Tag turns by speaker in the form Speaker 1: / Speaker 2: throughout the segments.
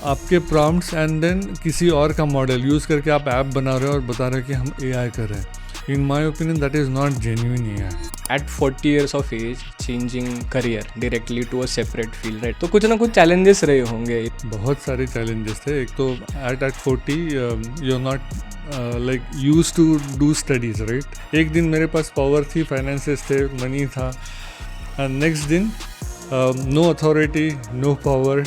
Speaker 1: आपके prompts and then किसी और का मॉडल यूज़ करके आप ऐप बना रहे हो और बता रहे हो कि हम AI कर रहे हैं। In my opinion that is not genuine AI।
Speaker 2: At 40 years of age, changing career directly to a separate field, right? तो कुछ ना कुछ challenges रहे होंगे।
Speaker 1: बहुत सारे चैलेंजेस थे। एक तो at 40 you are not like use to do studies, right. एक दिन मेरे पास पावर थी, फाइनेंसेस थे, मनी था, एंड नेक्स्ट दिन no authority, no power,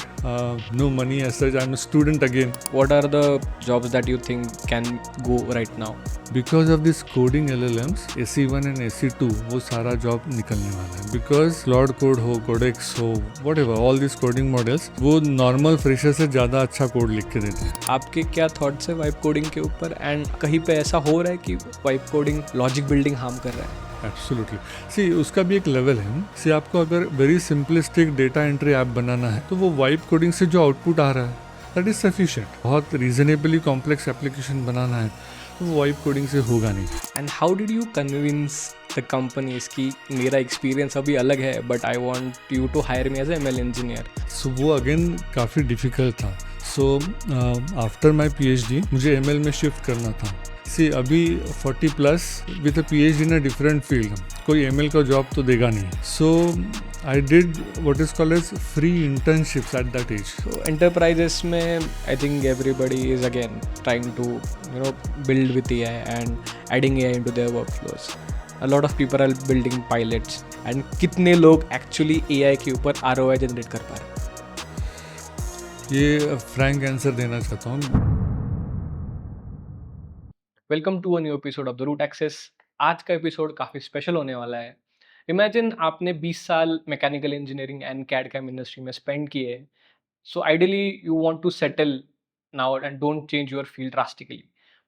Speaker 1: no money as such. I am a student again.
Speaker 2: What are the jobs that you think can go right now?
Speaker 1: Because of this coding LLMs, AC1 and AC2 वो सारा job निकलने वाला है। Because Claude code हो, Codex हो, whatever, all this coding models वो normal fresher से ज़्यादा अच्छा कोड लिख के देते हैं।
Speaker 2: आपके क्या थॉट्स है वाइब कोडिंग के ऊपर, एंड कहीं पे ऐसा हो रहा है कि vibe coding logic building harm कर रहा है?
Speaker 1: एब्सोल्युटली। सी उसका भी एक लेवल है। सी आपको अगर very simplistic data entry app बनाना है तो वो वाइब कोडिंग से जो आउटपुट आ रहा है दैट इज़ सफिशिएंट। बहुत रीजनेबली कॉम्प्लेक्स एप्लीकेशन बनाना है तो वो वाइब कोडिंग से होगा नहीं।
Speaker 2: And how did you convince the companies की मेरा एक्सपीरियंस अभी अलग है but I want you to hire me as a ML engineer?
Speaker 1: So वो अगेन काफ़ी डिफ़िकल्ट था। सो आफ्टर माई PhD मुझे ML में शिफ्ट करना था। सी अभी 40 plus with a PhD in a different field कोई ML का जॉब तो देगा नहीं। So I did what is called as free internships at that age.
Speaker 2: So enterprises में I think everybody is again trying to build with AI and adding AI into their workflows. A lot of people are building pilots and कितने लोग actually AI के ऊपर ROI generate कर पा रहे हैं?
Speaker 1: ये फ्रैंक आंसर देना चाहता हूँ।
Speaker 2: Welcome to a new episode of the root access. आज का एपिसोड काफ़ी स्पेशल होने वाला है। इमेजिन आपने 20 साल mechanical engineering and CAD CAM industry में स्पेंड किए। So ideally you want to settle now and don't change your field drastically.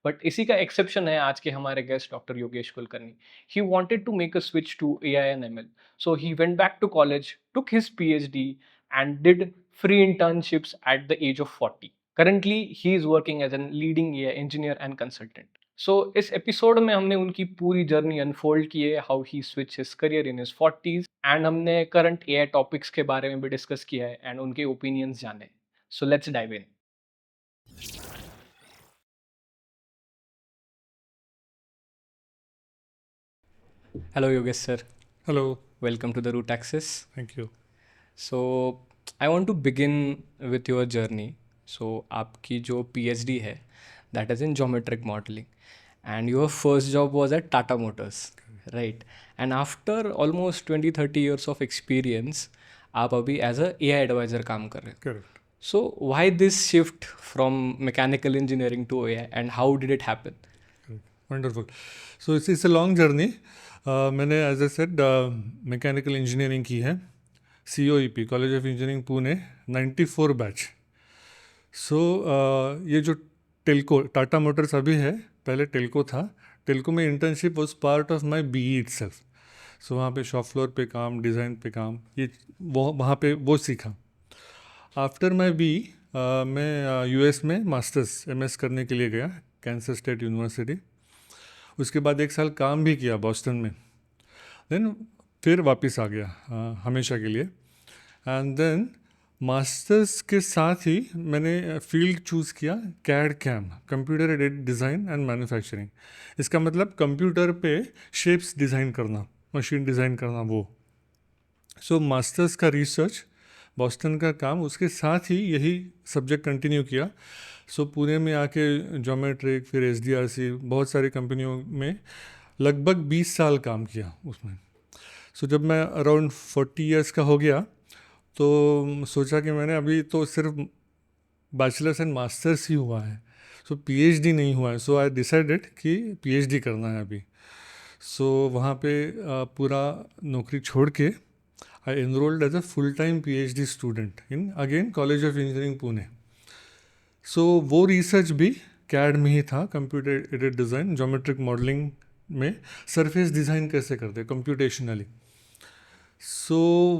Speaker 2: But इसी का एक्सेप्शन है आज के हमारे guest doctor Yogesh Kulkarni. He wanted to make a switch to AI and ML, so he went back to college, took his PhD and did free internships at the age of 40. Currently, he is working as a leading AI engineer and consultant. सो इस episode में हमने उनकी पूरी journey unfold की है, how he switch his career in his 40s, and हमने current AI topics के बारे में भी डिस्कस किया है एंड उनके ओपिनियंस जाने। So let's dive in. Hello Yogesh sir,
Speaker 1: hello,
Speaker 2: welcome to the root access.
Speaker 1: Thank you.
Speaker 2: So I want to begin with your journey. So आपकी जो PhD है that is in geometric modelling and your first job was at Tata Motors, right? And after almost 20-30 years of experience, आप अभी as a AI adviser काम कर रहे हो।
Speaker 1: Correct.
Speaker 2: So why this shift from mechanical engineering to AI and how did it happen?
Speaker 1: Wonderful. So it's a long journey. मैंने as a said mechanical engineering की है, COEP college of engineering Pune, 94 batch. So ये जो Telco Tata Motors अभी है, पहले टेल्को था। टेल्को में internship was part of my BE itself. So वहाँ पे शॉप फ्लोर पे काम, डिज़ाइन पे काम, ये वो वहाँ पे वो सीखा। आफ्टर माई BE मैं US में मास्टर्स MS करने के लिए गया, कैंसर स्टेट यूनिवर्सिटी। उसके बाद 1 साल काम भी किया बॉस्टन में। देन फिर वापस आ गया हमेशा के लिए। एंड देन मास्टर्स के साथ ही मैंने फील्ड चूज़ किया, CAD CAM, computer aided design and manufacturing. इसका मतलब कंप्यूटर पे शेप्स डिज़ाइन करना, मशीन डिज़ाइन करना, वो। सो मास्टर्स का रिसर्च, बॉस्टन का काम, उसके साथ ही यही सब्जेक्ट कंटिन्यू किया। सो पुणे में आके ज्योमेट्रिक, फिर SDRC, बहुत सारी कंपनियों में लगभग 20 साल काम किया उसमें। सो जब मैं अराउंड 40 इयर्स का हो गया तो सोचा कि मैंने अभी तो सिर्फ बैचलर्स एंड मास्टर्स ही हुआ है, सो PhD नहीं हुआ है। सो आई डिसाइडेड कि PhD करना है अभी। सो वहाँ पे पूरा नौकरी छोड़ के I enrolled as a full time PhD student in again college of engineering Pune. So वो रिसर्च भी CAD में ही था, computer aided design, geometric modelling में सरफेस डिज़ाइन कैसे करते कंप्यूटेशनली। सो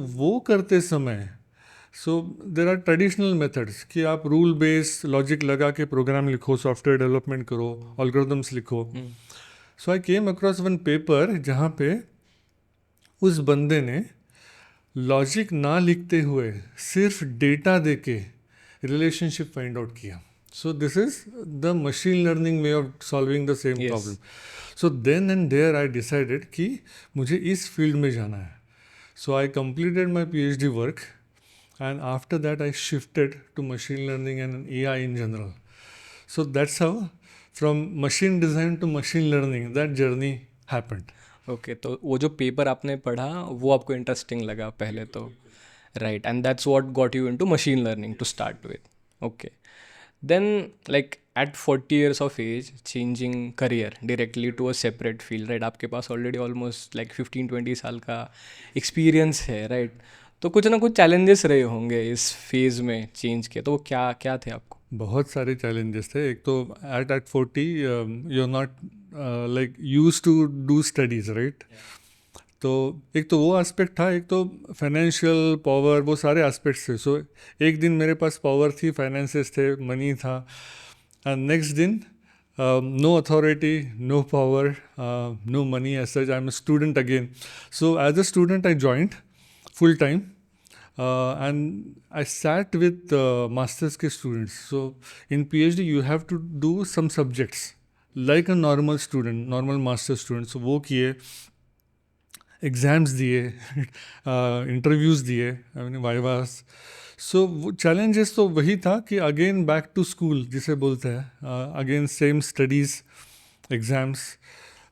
Speaker 1: वो करते समय देर आर ट्रेडिशनल मेथड्स कि आप रूल बेस्ड लॉजिक लगा के प्रोग्राम लिखो, सॉफ्टवेयर डेवलपमेंट करो, एल्गोरिथम्स लिखो। सो आई केम अक्रॉस वन पेपर जहाँ पे उस बंदे ने लॉजिक ना लिखते हुए सिर्फ डेटा देके रिलेशनशिप फाइंड आउट किया. So this is the machine learning way of solving the same
Speaker 2: Yes.
Speaker 1: Problem. So then and there I decided कि मुझे इस फील्ड में जाना है. So I completed my PhD work and after that I shifted to machine learning and AI in general. So that's how from machine design to machine learning that journey happened.
Speaker 2: Okay, तो वो जो paper आपने पढ़ा वो आपको interesting लगा पहले तो, right, and that's what got you into machine learning to start with. Okay, then like at 40 years of age changing career directly to a separate field, right, आपके पास ऑलरेडी ऑलमोस्ट लाइक 15-20 साल का experience है, right, तो कुछ ना कुछ challenges रहे होंगे इस फेज़ में चेंज के, तो वो क्या क्या थे आपको?
Speaker 1: बहुत सारे चैलेंजेस थे. एक तो at 40 you are not like use to do studies, right. तो एक तो वो एस्पेक्ट था, एक तो फाइनेंशियल पावर, वो सारे एस्पेक्ट्स थे. सो एक दिन मेरे पास पावर थी, फाइनेंसेस थे, मनी था, एंड नेक्स्ट दिन no authority, no power, no money as such. I am a student again. So as a student I joined full time, and I sat with masters ke students. So in PhD you have to do some subjects like a normal student, normal master student. So वो किए, exams दिए, interviews दिए, I mean vivas. सो वो challenges तो वही था कि again back to school जिसे बोलते हैं, again same studies, exams.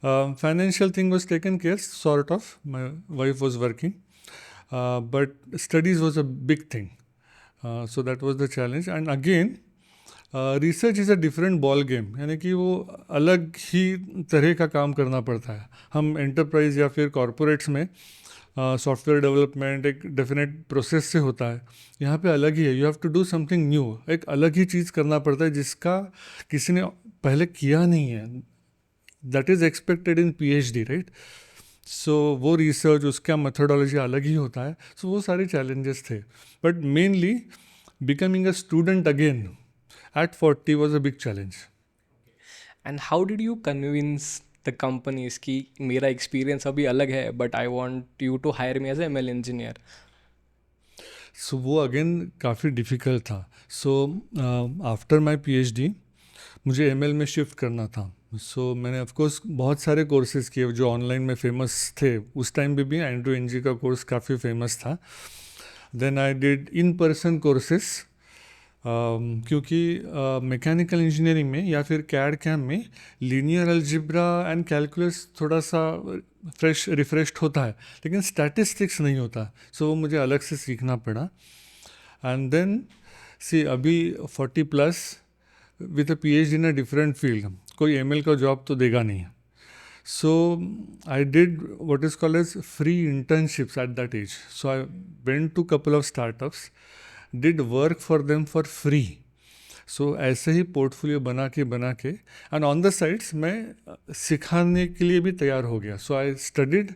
Speaker 1: Financial thing was taken care sort of, my wife was working. But studies was a big thing. So that was the challenge. And again, research is a different ball game. यानी कि वो अलग ही तरह का काम करना पड़ता है. हम एंटरप्राइज या फिर कॉरपोरेट्स में सॉफ्टवेयर डेवलपमेंट एक डेफिनेट प्रोसेस से होता है. यहाँ पे अलग ही है. You have to do something new. एक अलग ही चीज़ करना पड़ता है जिसका किसी ने पहले किया नहीं है. That is expected in PhD, right. So वो रिसर्च, उसका मेथोडोलॉजी अलग ही होता है. सो वो सारे चैलेंजेस थे. But mainly becoming a student again at 40 was a big challenge.
Speaker 2: And how did you convince the companies कि मेरा एक्सपीरियंस अभी अलग है but I want you to hire me as a ML engineer?
Speaker 1: So वो again काफ़ी difficult था. So after my PhD मुझे ML में शिफ्ट करना था. सो मैंने ऑफकोर्स बहुत सारे कोर्सेज़ किए जो ऑनलाइन में फेमस थे. उस टाइम पे भी एंड्रू NG का कोर्स काफ़ी फेमस था. Then I did in person courses, क्योंकि मैकेनिकल इंजीनियरिंग में या फिर CAD CAM में लीनियर अलजेब्रा एंड कैलकुलस थोड़ा सा रिफ्रेश्ड होता है, लेकिन स्टैटिस्टिक्स नहीं होता. सो वो मुझे अलग से सीखना पड़ा. एंड देन सी अभी 40+ with a PhD in a different field, कोई ML का जॉब तो देगा नहीं. So I did what is called as free internships at that age. So I went to couple of startups, did work for them for free. So ऐसे ही portfolio बना के and on the sides मैं सिखाने के लिए भी तैयार हो गया. So I studied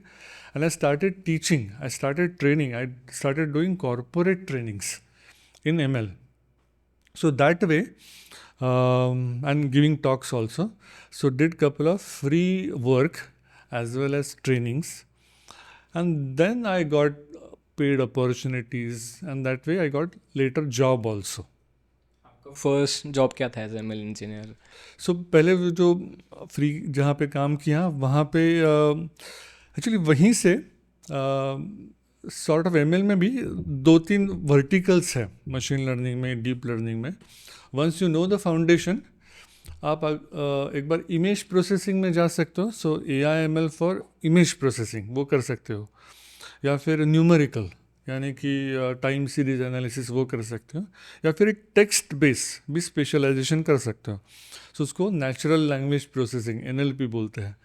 Speaker 1: and I started teaching, I started training, I started doing corporate trainings in ML. So that way, and giving talks also. So did couple of free work as well as trainings, and then I got paid opportunities, and that way I got later job also.
Speaker 2: First job क्या था as ML engineer?
Speaker 1: सो पहले वो जो free जहाँ पे काम किया वहाँ पे एक्चुअली वहीं से सॉर्ट ऑफ ML में भी 2-3 वर्टिकल्स है मशीन लर्निंग में, डीप लर्निंग में. Once you know the foundation, आप एक बार इमेज प्रोसेसिंग में जा सकते हो. सो AI/ML फॉर इमेज प्रोसेसिंग वो कर सकते हो, या फिर न्यूमेरिकल यानी कि टाइम सीरीज एनालिसिस वो कर सकते हो, या फिर एक टेक्स्ट बेस भी स्पेशलाइजेशन कर सकते हो. सो उसको नेचुरल लैंग्वेज प्रोसेसिंग NLP बोलते हैं.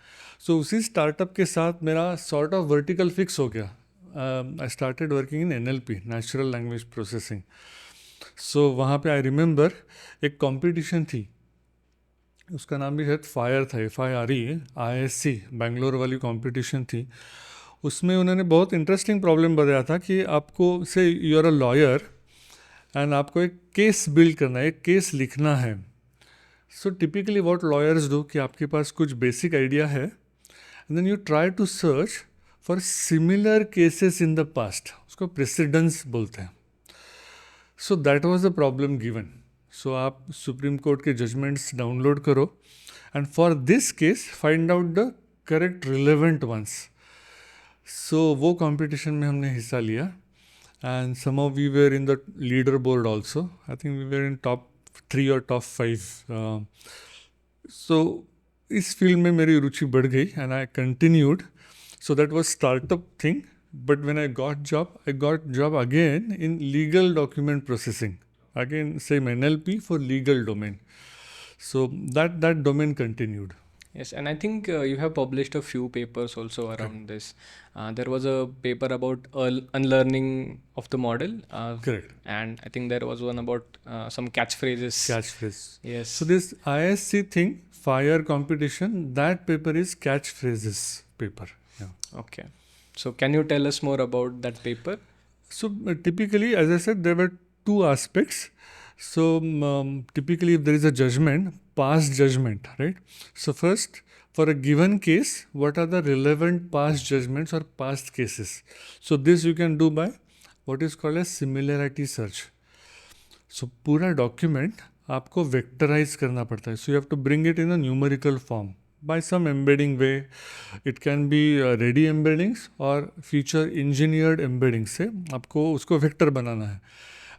Speaker 1: सो उसी स्टार्टअप के साथ मेरा सॉर्ट ऑफ वर्टिकल फिक्स हो गया. I started working in NLP, natural language processing. So वहाँ पे आई रिमेंबर एक कंपटीशन थी, उसका नाम भी शायद फायर था, FIRE, ISC बेंगलोर वाली कंपटीशन थी. उसमें उन्होंने बहुत इंटरेस्टिंग प्रॉब्लम बताया था कि आपको say you are a lawyer and आपको एक केस बिल्ड करना है, एक केस लिखना है. So typically what lawyers do कि आपके पास कुछ बेसिक आइडिया है and then you try to search for similar cases in the past, उसको प्रेसिडेंस बोलते हैं. So that was the problem given. So आप सुप्रीम कोर्ट के जजमेंट्स डाउनलोड करो and for this case find out the correct relevant ones. So वो competition में हमने हिस्सा लिया and somehow we were in the leaderboard also. I think we were in top 3 or top 5. So इस field में मेरी रुचि बढ़ गई and I continued. So that was startup thing. But when I got job again in legal document processing. Again, same NLP for legal domain. So that domain continued.
Speaker 2: Yes, and I think you have published a few papers also around this. There was a paper about unlearning of the model.
Speaker 1: Correct.
Speaker 2: And I think there was one about some catchphrases.
Speaker 1: Catchphrase.
Speaker 2: Yes.
Speaker 1: So this ISC thing, fire competition, that paper is catchphrases paper. Yeah.
Speaker 2: Okay. So can you tell us more about that paper?
Speaker 1: So typically, as I said, there were two aspects. So typically, if there is a judgment, past judgment, right? So first, for a given case, what are the relevant past judgments or past cases? So this you can do by what is called as similarity search. So पूरा document आपको vectorize करना पड़ता है. So you have to bring it in a numerical form by some embedding way. It can be ready embeddings or feature engineered embeddings से आपको उसको vector बनाना है.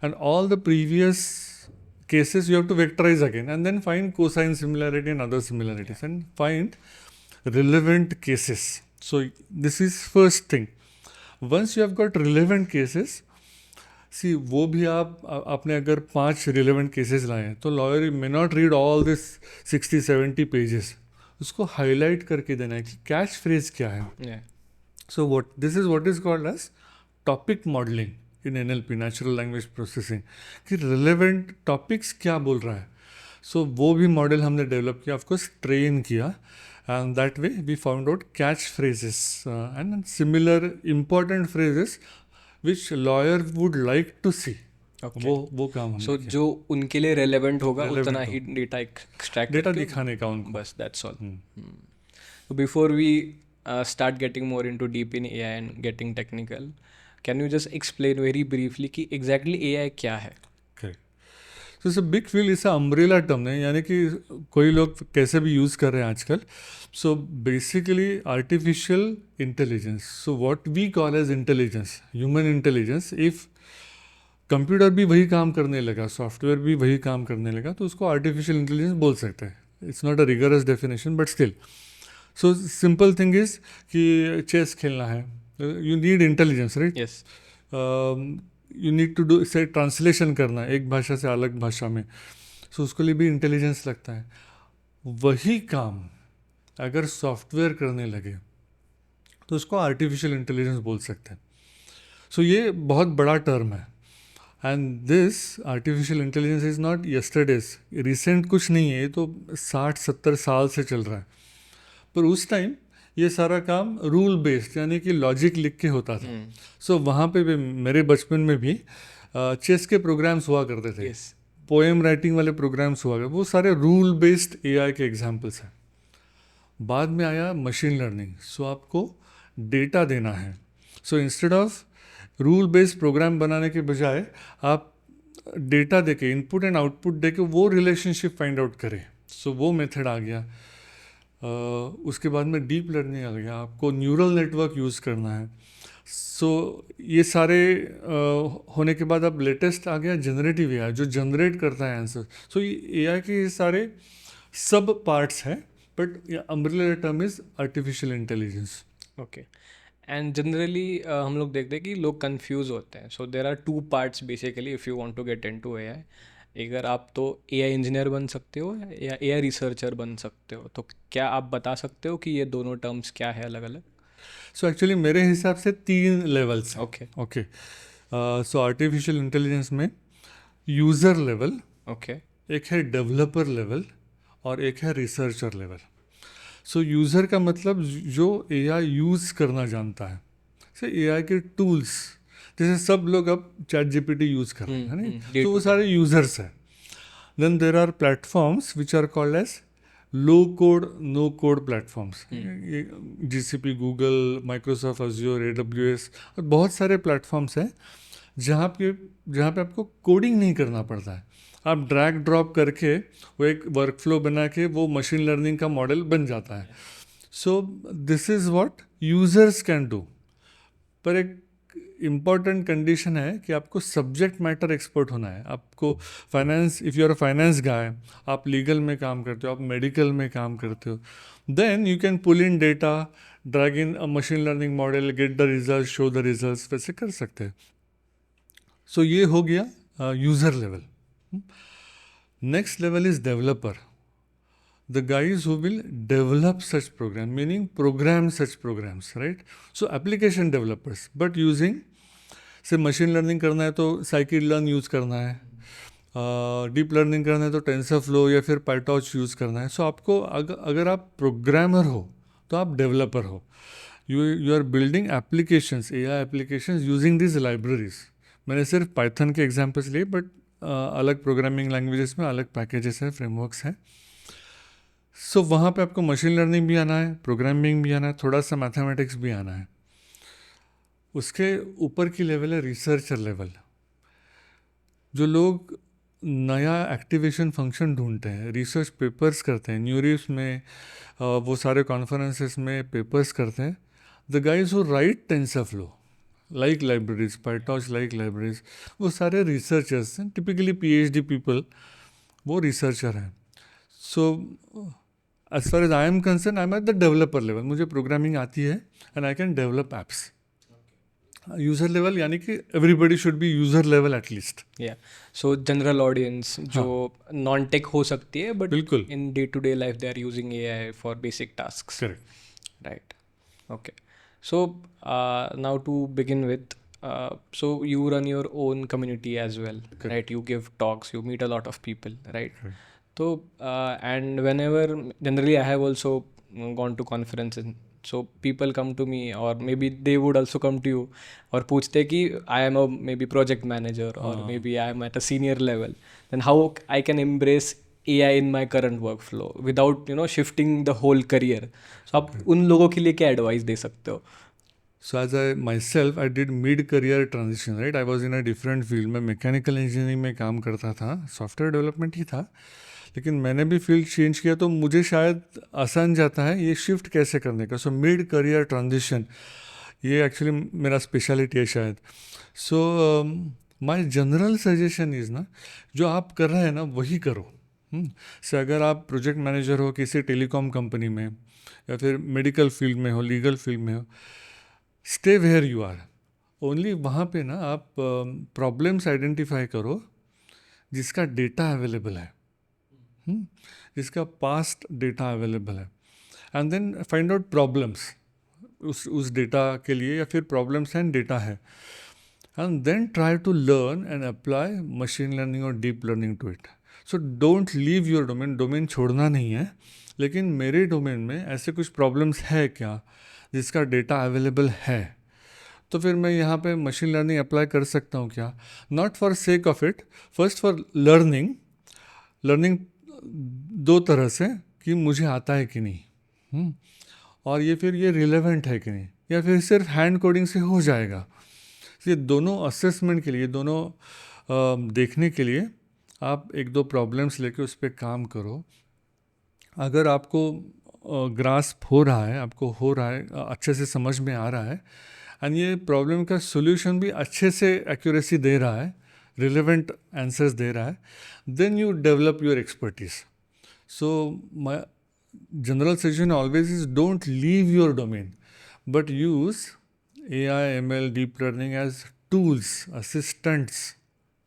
Speaker 1: And all the previous cases you have to vectorize again and then find cosine similarity and other similarities and find relevant cases. So this is first thing. Once you have got relevant cases, see वो भी आपने अगर 5 relevant cases लाए हैं तो lawyer may not read all this 60-70 pages. उसको highlight करके देना है कि catch phrase क्या है.
Speaker 2: Yeah.
Speaker 1: So this is what is called as topic modeling in NLP, natural language processing, कि relevant topics क्या बोल रहा है. So वो भी मॉडल हमने डेवलप किया, ऑफकोर्स ट्रेन किया, and that way we found out catch phrases and similar important phrases which lawyer would like to see.
Speaker 2: Okay.
Speaker 1: वो काम हमने
Speaker 2: So
Speaker 1: किया.
Speaker 2: जो उनके लिए relevant होगा
Speaker 1: Relevant
Speaker 2: उतना
Speaker 1: होगा.
Speaker 2: ही डेटा एक्सट्रैक्ट
Speaker 1: डेटा दिखाने का उनको.
Speaker 2: बस that's all. So before we start getting more into deep in AI and getting technical, can you just explain very briefly कि exactly AI क्या है?
Speaker 1: So it's a big field, it's a umbrella term है, यानी कि कोई लोग कैसे भी यूज़ कर रहे हैं आजकल. So basically artificial intelligence. So what we call as intelligence, human intelligence, if computer भी वही काम करने लगा, सॉफ्टवेयर भी वही काम करने लगा, तो उसको आर्टिफिशियल इंटेलिजेंस बोल सकते हैं. It's not a rigorous definition but still. So simple thing is कि चेस खेलना है, you need intelligence, right?
Speaker 2: Yes.
Speaker 1: You need to do say translation करना है एक भाषा से अलग भाषा में, सो उसके लिए भी इंटेलिजेंस लगता है. वही काम अगर सॉफ्टवेयर करने लगे तो उसको आर्टिफिशियल इंटेलिजेंस बोल सकते हैं. सो ये बहुत बड़ा टर्म है. And this artificial intelligence is not yesterday's, recent कुछ नहीं है, ये तो 60-70 साल से चल रहा है. पर उस टाइम ये सारा काम रूल बेस्ड यानी कि लॉजिक लिख के होता था. सो वहाँ पे भी मेरे बचपन में भी चेस के प्रोग्राम्स हुआ करते थे,
Speaker 2: Yes.
Speaker 1: पोएम राइटिंग वाले प्रोग्राम्स हुआ करते, वो सारे रूल बेस्ड एआई के एग्जांपल्स हैं. बाद में आया मशीन लर्निंग. सो आपको डेटा देना है. So instead of rule based program बनाने के बजाय आप डेटा देके, इनपुट एंड आउटपुट देके वो रिलेशनशिप फाइंड आउट करें. सो वो मेथड आ गया. उसके बाद में डीप लर्निंग आ गया, आपको न्यूरल नेटवर्क यूज़ करना है. सो ये सारे होने के बाद अब लेटेस्ट आ गया जनरेटिव एआई, जो जनरेट करता है आंसर. सो ये एआई के ये सारे सब पार्ट्स हैं, but umbrella term is artificial intelligence.
Speaker 2: Okay. And generally हम लोग देखते हैं कि लोग कंफ्यूज होते हैं. So there are 2 parts basically if you want to get into AI. अगर आप तो AI इंजीनियर बन सकते हो या AI रिसर्चर बन सकते हो, तो क्या आप बता सकते हो कि ये दोनों टर्म्स क्या है अलग अलग?
Speaker 1: सो एक्चुअली मेरे हिसाब से 3 लेवल्स हैं.
Speaker 2: ओके.
Speaker 1: ओके. सो आर्टिफिशियल इंटेलिजेंस में यूज़र लेवल,
Speaker 2: ओके.
Speaker 1: एक है डेवलपर लेवल और एक है रिसर्चर लेवल. सो यूज़र का मतलब जो एआई यूज़ करना जानता है. से एआई के टूल्स, जैसे सब लोग अब चैट जीपीटी यूज़ कर रहे हैं, है नहीं? तो वो सारे यूज़र्स हैं. Then there are platforms which are called as low code no code platforms. GCP, Google, Microsoft Azure, AWS और बहुत सारे प्लेटफॉर्म्स हैं जहाँ पे आपको कोडिंग नहीं करना पड़ता है, आप ड्रैग ड्रॉप करके वो एक वर्कफ्लो बना के वो मशीन लर्निंग का मॉडल बन जाता है. So this is what users can do. पर एक इम्पॉर्टेंट कंडीशन है कि आपको सब्जेक्ट मैटर एक्सपर्ट होना है. आपको finance, if you are a finance guy, आप लीगल में काम करते हो, आप मेडिकल में काम करते हो, then you can pull in data, drag in a machine learning model, get the result, show the result, वैसे कर सकते हैं. सो ये हो गया user level. Next level is developer. The guys who will develop such program, meaning program such programs, right? So application developers, but using, से machine learning करना है तो साइकिल लर्न यूज़ करना है, डीप लर्निंग करना है तो टेंसर फ्लो या फिर पाइटॉच यूज़ करना है. सो आपको अगर आप प्रोग्रामर हो तो आप डेवलपर हो. You are building applications, AI applications using this libraries. मैंने सिर्फ पाइथन के एग्जांपल्स लिए, बट अलग प्रोग्रामिंग लैंग्वेजेस में अलग पैकेजेस हैं, फ्रेमवर्क्स हैं. सो वहाँ पे आपको मशीन लर्निंग भी आना है, प्रोग्रामिंग भी आना है, थोड़ा सा मैथमेटिक्स भी आना है. उसके ऊपर की लेवल है रिसर्चर लेवल. जो लोग नया एक्टिवेशन फंक्शन ढूंढते हैं, रिसर्च पेपर्स करते हैं, न्यूरीस में वो सारे कॉन्फ्रेंसेस में पेपर्स करते हैं. The guys who write TensorFlow like libraries, PyTorch like libraries, वो सारे रिसर्चर्स हैं. टिपिकली PhD पीपल वो रिसर्चर हैं. So as far as I am concerned, I am at the developer level. मुझे प्रोग्रामिंग आती है and I can develop apps. User level यानी कि everybody should be user level at least.
Speaker 2: या so general audience जो non tech हो सकती है बट
Speaker 1: बिल्कुल.
Speaker 2: In day to day life they are using AI for basic tasks.
Speaker 1: Correct.
Speaker 2: Right. Okay. So now to begin with, so you run your own community as well,
Speaker 1: Correct.
Speaker 2: right? You give talks, you meet a lot of people, right?
Speaker 1: Correct.
Speaker 2: So and whenever generally I have also gone to conferences, so people come to me or maybe they would also come to you और पूछते कि I am a maybe project manager or maybe I am at a senior level, then how I can embrace AI in my current workflow without shifting the whole career. So आप उन लोगों के लिए क्या advice दे सकते हो?
Speaker 1: So as I myself, I did mid-career transition, right? I was in a different field. मैं mechanical engineering में काम करता था, सॉफ्टवेयर डेवलपमेंट ही था, लेकिन मैंने भी फील्ड चेंज किया तो मुझे शायद आसान जाता है ये शिफ्ट कैसे करने का. सो मिड करियर ट्रांजिशन ये एक्चुअली मेरा स्पेशलिटी है शायद. So my general suggestion is ना, जो आप कर रहे हैं ना वही करो. से अगर आप प्रोजेक्ट मैनेजर हो किसी टेलीकॉम कंपनी में या फिर मेडिकल फील्ड में हो, लीगल फील्ड में हो, stay where you are. Only वहाँ पे ना आप प्रॉब्लम्स आइडेंटिफाई करो जिसका डेटा अवेलेबल है, जिसका पास्ट डेटा अवेलेबल है, and then find out problems उस डेटा के लिए, या फिर प्रॉब्लम्स एंड डेटा है, and then try to learn and apply machine learning और deep learning to it. So don't leave your domain छोड़ना नहीं है, लेकिन मेरे डोमेन में ऐसे कुछ प्रॉब्लम्स है क्या जिसका डेटा अवेलेबल है, तो फिर मैं यहाँ पे मशीन लर्निंग अप्लाई कर सकता हूँ क्या. Not for sake of it, first for learning दो तरह से कि मुझे आता है कि नहीं, और ये फिर ये रिलेवेंट है कि नहीं, या फिर सिर्फ हैंड कोडिंग से हो जाएगा. ये दोनों असेसमेंट के लिए, दोनों देखने के लिए आप एक दो प्रॉब्लम्स लेके उस पर काम करो. अगर आपको ग्रास्प हो रहा है, आपको हो रहा है, अच्छे से समझ में आ रहा है, एंड ये प्रॉब्लम का सोल्यूशन भी अच्छे से एक्यूरेसी दे रहा है, रिलेवेंट आंसर्स दे रहा है, then you develop your expertise. So my general suggestion always is don't leave your domain, but use AI, ML, deep learning as tools, assistants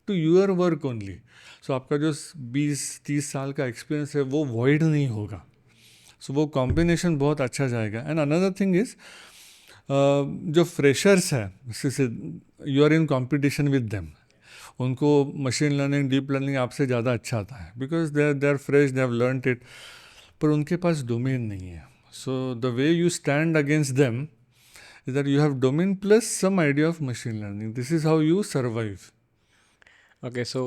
Speaker 1: to your work only. So आपका जो 20-30 साल का experience है वो void नहीं होगा. So वो combination बहुत अच्छा जाएगा. एंड अनदर थिंग इज़, जो फ्रेशर्स है, you are in competition with them. उनको मशीन लर्निंग, डीप लर्निंग आपसे ज़्यादा अच्छा आता है, because they are fresh, they have learned it, पर उनके पास डोमेन नहीं है. So the way you stand against them is that you have domain plus some idea of machine learning. This is how you survive.
Speaker 2: Okay, so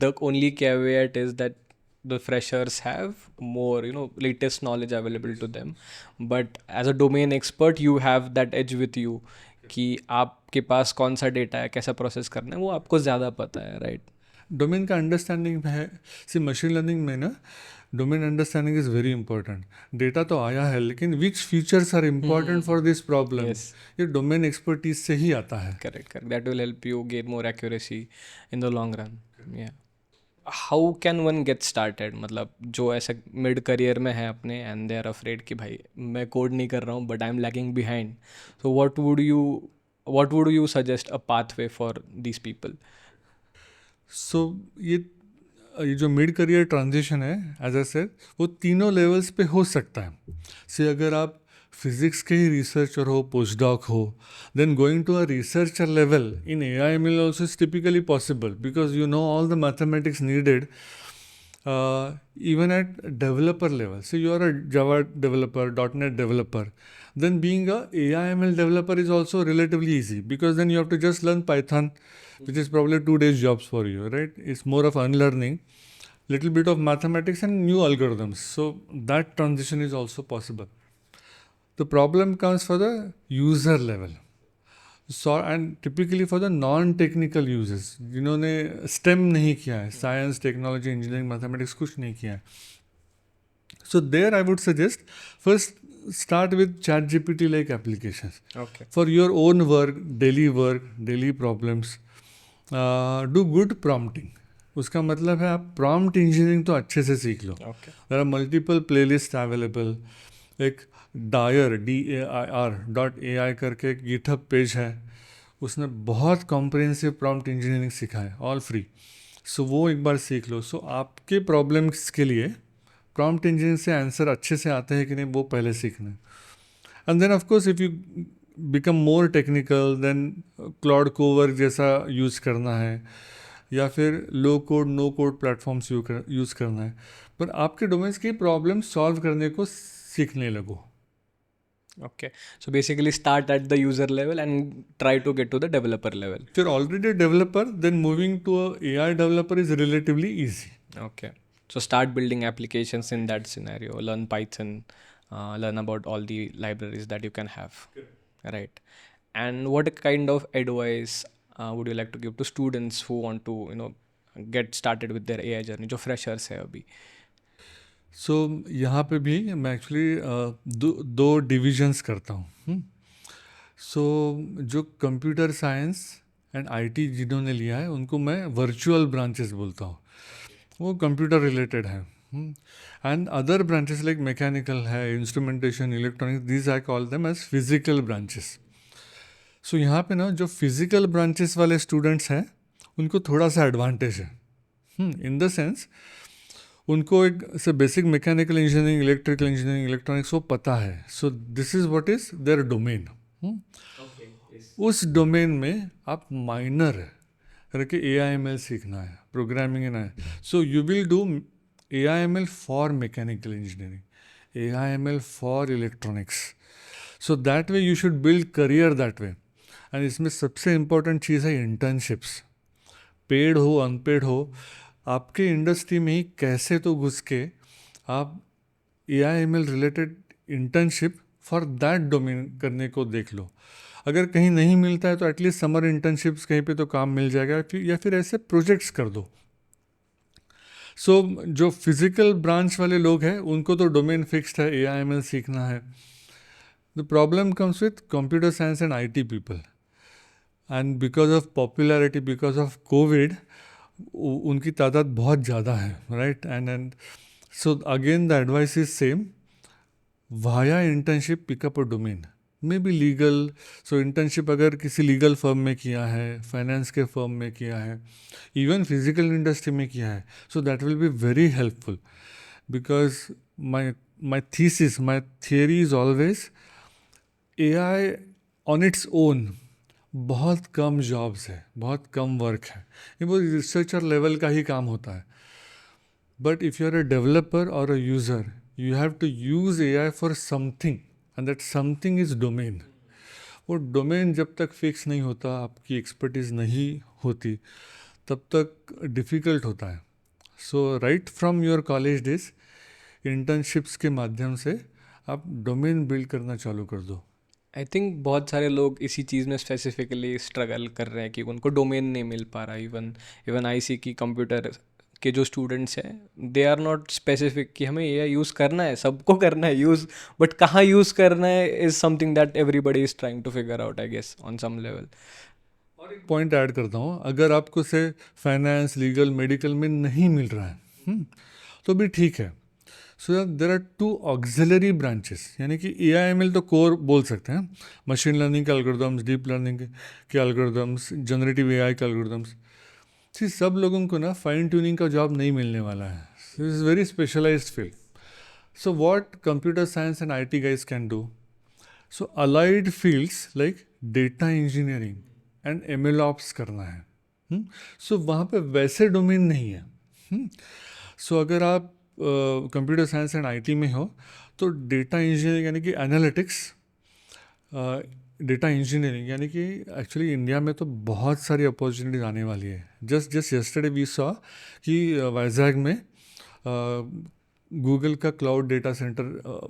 Speaker 2: the only caveat is that the freshers have more latest knowledge available to them, but as a domain expert you have that edge with you. कि आपके पास कौन सा data है, कैसा process करना है, वो आपको ज़्यादा पता है, राइट?
Speaker 1: डोमेन का अंडरस्टैंडिंग है। सी मशीन लर्निंग में ना domain understanding is very important. Data तो आया है, लेकिन which features are important for this problem,
Speaker 2: Yes.
Speaker 1: ये डोमेन एक्सपर्टीज से ही आता है।
Speaker 2: Correct, correct. That will help you gain more accuracy in the long run. Yeah. How can one get started? मतलब जो ऐसे मिड करियर में है अपने एंड दे आर अफ्रेड कि भाई मैं कोड नहीं कर रहा हूँ but I am lagging behind, so what would you suggest a pathway for these people?
Speaker 1: So ये जो मिड करियर ट्रांजिशन है, एज आई सेड, वो तीनों लेवल्स पे हो सकता है। से अगर आप फिजिक्स के ही रिसर्चर हो, पोस्ट डॉक हो, then going to a researcher level in AI ML also is typically possible because you know all the mathematics needed even at developer level. So you are a Java developer, .NET developer, then being a AI ML developer is also relatively easy because then you have to just learn Python, which is probably 2 days jobs for you, right? It's more of unlearning, little bit of mathematics and new algorithms. So that transition is also possible. The problem comes for the user level. So and typically for the non-technical users, जिन्होंने STEM नहीं किया है, science, technology, engineering, mathematics कुछ नहीं किया है. So there I would suggest first start with ChatGPT like applications.
Speaker 2: Okay.
Speaker 1: For your own work, daily problems, do good prompting. उसका मतलब है आप प्रॉम्प्ट इंजीनियरिंग तो अच्छे से सीख लो.
Speaker 2: Okay.
Speaker 1: There are multiple playlist available. एक डायर DAIR.ai करके एक गिटहब पेज है, उसने बहुत कॉम्प्रिहेंसिव प्रॉम्प्ट इंजीनियरिंग सिखा है, ऑल फ्री. सो वो एक बार सीख लो. सो आपके प्रॉब्लम्स के लिए प्रॉम्प्ट इंजीनियरिंग से आंसर अच्छे से आते हैं कि नहीं वो पहले सीखना है. And then of course if you become more technical, then Claude Cowork जैसा यूज़ करना है या फिर low code no code platforms use करना है. पर आपके डोमेन्स की प्रॉब्लम सॉल्व करने को सीखने लगो.
Speaker 2: Okay. So basically start at the user level and try to get to the developer level.
Speaker 1: If you're already a developer, then moving to a AI developer is relatively easy.
Speaker 2: Okay. So start building applications in that scenario. Learn Python, learn about all the libraries that you can have. Right. And what kind of advice would you like to give to students who want to, get started with their AI journey, जो freshers है अभी?
Speaker 1: सो यहाँ पे भी मैं actually दो divisions करता हूँ. सो जो कंप्यूटर साइंस एंड IT जिन्होंने लिया है उनको मैं वर्चुअल ब्रांचेस बोलता हूँ. वो कंप्यूटर रिलेटेड है. And other branches like mechanical है, instrumentation, electronics, these I call them as physical branches. So यहाँ पे ना जो फिजिकल ब्रांचेस वाले स्टूडेंट्स हैं उनको थोड़ा सा एडवांटेज है. इन द सेंस उनको एक से basic mechanical engineering, electrical engineering, electronics वो पता है. So this is what is there domain. उस डोमेन में आप माइनर करके AI/ML सीखना है, प्रोग्रामिंग है. So you will do AI/ML for mechanical engineering, AI/ML for electronics. So that way you should build career that way. And इसमें सबसे important चीज़ है इंटर्नशिप्स. पेड हो अनपेड हो, आपके इंडस्ट्री में ही कैसे तो घुस के आप AI/ML related internship for that domain करने को देख लो. अगर कहीं नहीं मिलता है तो एटलीस्ट समर इंटर्नशिप्स कहीं पे तो काम मिल जाएगा, या फिर ऐसे प्रोजेक्ट्स कर दो. सो जो फिजिकल ब्रांच वाले लोग हैं उनको तो डोमेन फिक्स्ड है, AI/ML सीखना है. The problem comes with computer science and IT people. And because of popularity, because of Covid, उनकी तादाद बहुत ज़्यादा है, right. And so again the advice is same, via internship pick up a domain, may be legal. So internship अगर किसी legal firm में किया है, फाइनेंस के फर्म में किया है, इवन फिजिकल इंडस्ट्री में किया है, so that will be very helpful. Because my thesis, my theory is always AI on its own बहुत कम जॉब्स है, बहुत कम वर्क है, ये वो रिसर्चर लेवल का ही काम होता है. But if you are a developer और a user, you have to use AI for something and that something is domain. वो डोमेन जब तक फिक्स नहीं होता, आपकी एक्सपर्टीज़ नहीं होती, तब तक डिफ़िकल्ट होता है. So right from your college days internships के माध्यम से आप डोमेन बिल्ड करना चालू कर दो.
Speaker 2: आई थिंक बहुत सारे लोग इसी चीज़ में स्पेसिफिकली स्ट्रगल कर रहे हैं कि उनको डोमेन नहीं मिल पा रहा। इवन इवन आईसी की कंप्यूटर के जो स्टूडेंट्स हैं, दे आर नॉट स्पेसिफिक कि हमें ये यूज़ करना है, सबको करना है यूज़, बट कहाँ यूज़ करना है is something that everybody is trying to figure out, I guess, on some level.
Speaker 1: और एक पॉइंट ऐड करता हूँ, अगर आपको से फाइनेंस, लीगल, मेडिकल में नहीं मिल रहा है, तो भी ठीक है। So there are two auxiliary branches, यानी कि AIML तो कोर बोल सकते हैं, मशीन लर्निंग के एल्गोरिदम्स, डीप लर्निंग के एल्गोरिदम्स, जनरेटिव AI के एल्गोरिदम्स। सी सब लोगों को ना फाइन ट्यूनिंग का जॉब नहीं मिलने वाला है। Is very specialized field. So what computer science and IT guys can do? So allied fields like data engineering and ML ops करना है। सो वहाँ पे वैसे डोमेन नहीं है। सो अगर आप कंप्यूटर साइंस एंड IT में हो, तो डेटा इंजीनियरिंग यानी कि एनालिटिक्स, डेटा इंजीनियरिंग यानी कि एक्चुअली इंडिया में तो बहुत सारी अपॉर्चुनिटीज आने वाली है। जस्ट यस्टरडे वी सॉ कि वाइजैग में गूगल का क्लाउड डेटा सेंटर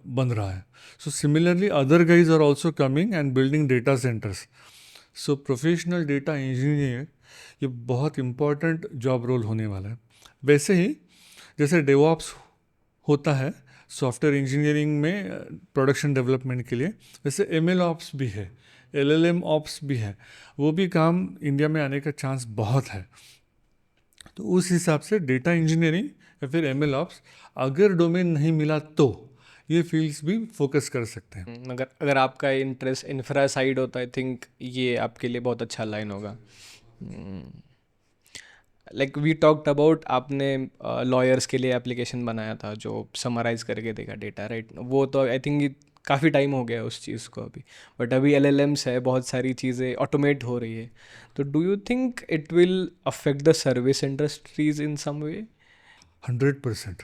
Speaker 1: बन रहा है। So similarly other guys are also coming and building data centres. So professional data engineer ये बहुत इम्पॉर्टेंट जॉब रोल होने वाला है। वैसे ही जैसे डेवऑप्स होता है सॉफ्टवेयर इंजीनियरिंग में प्रोडक्शन डेवलपमेंट के लिए, वैसे ML ऑप्स भी है, LLM ऑप्स भी है। वो भी काम इंडिया में आने का चांस बहुत है। तो उस हिसाब से डेटा इंजीनियरिंग या फिर ML ऑप्स अगर डोमेन नहीं मिला तो ये फील्ड्स भी फोकस कर सकते हैं।
Speaker 2: अगर अगर आपका इंटरेस्ट इंफ्रा साइड होता है, आई थिंक ये आपके लिए बहुत अच्छा लाइन होगा। लाइक वी टॉक्ड अबाउट, आपने लॉयर्स के लिए एप्लीकेशन बनाया था जो समराइज करके देगा डेटा, राइट? वो तो आई थिंक काफ़ी टाइम हो गया उस चीज़ को अभी, बट अभी LLMs है, बहुत सारी चीज़ें ऑटोमेट हो रही है। तो do you think it will affect the service industries in some way?
Speaker 1: 100%,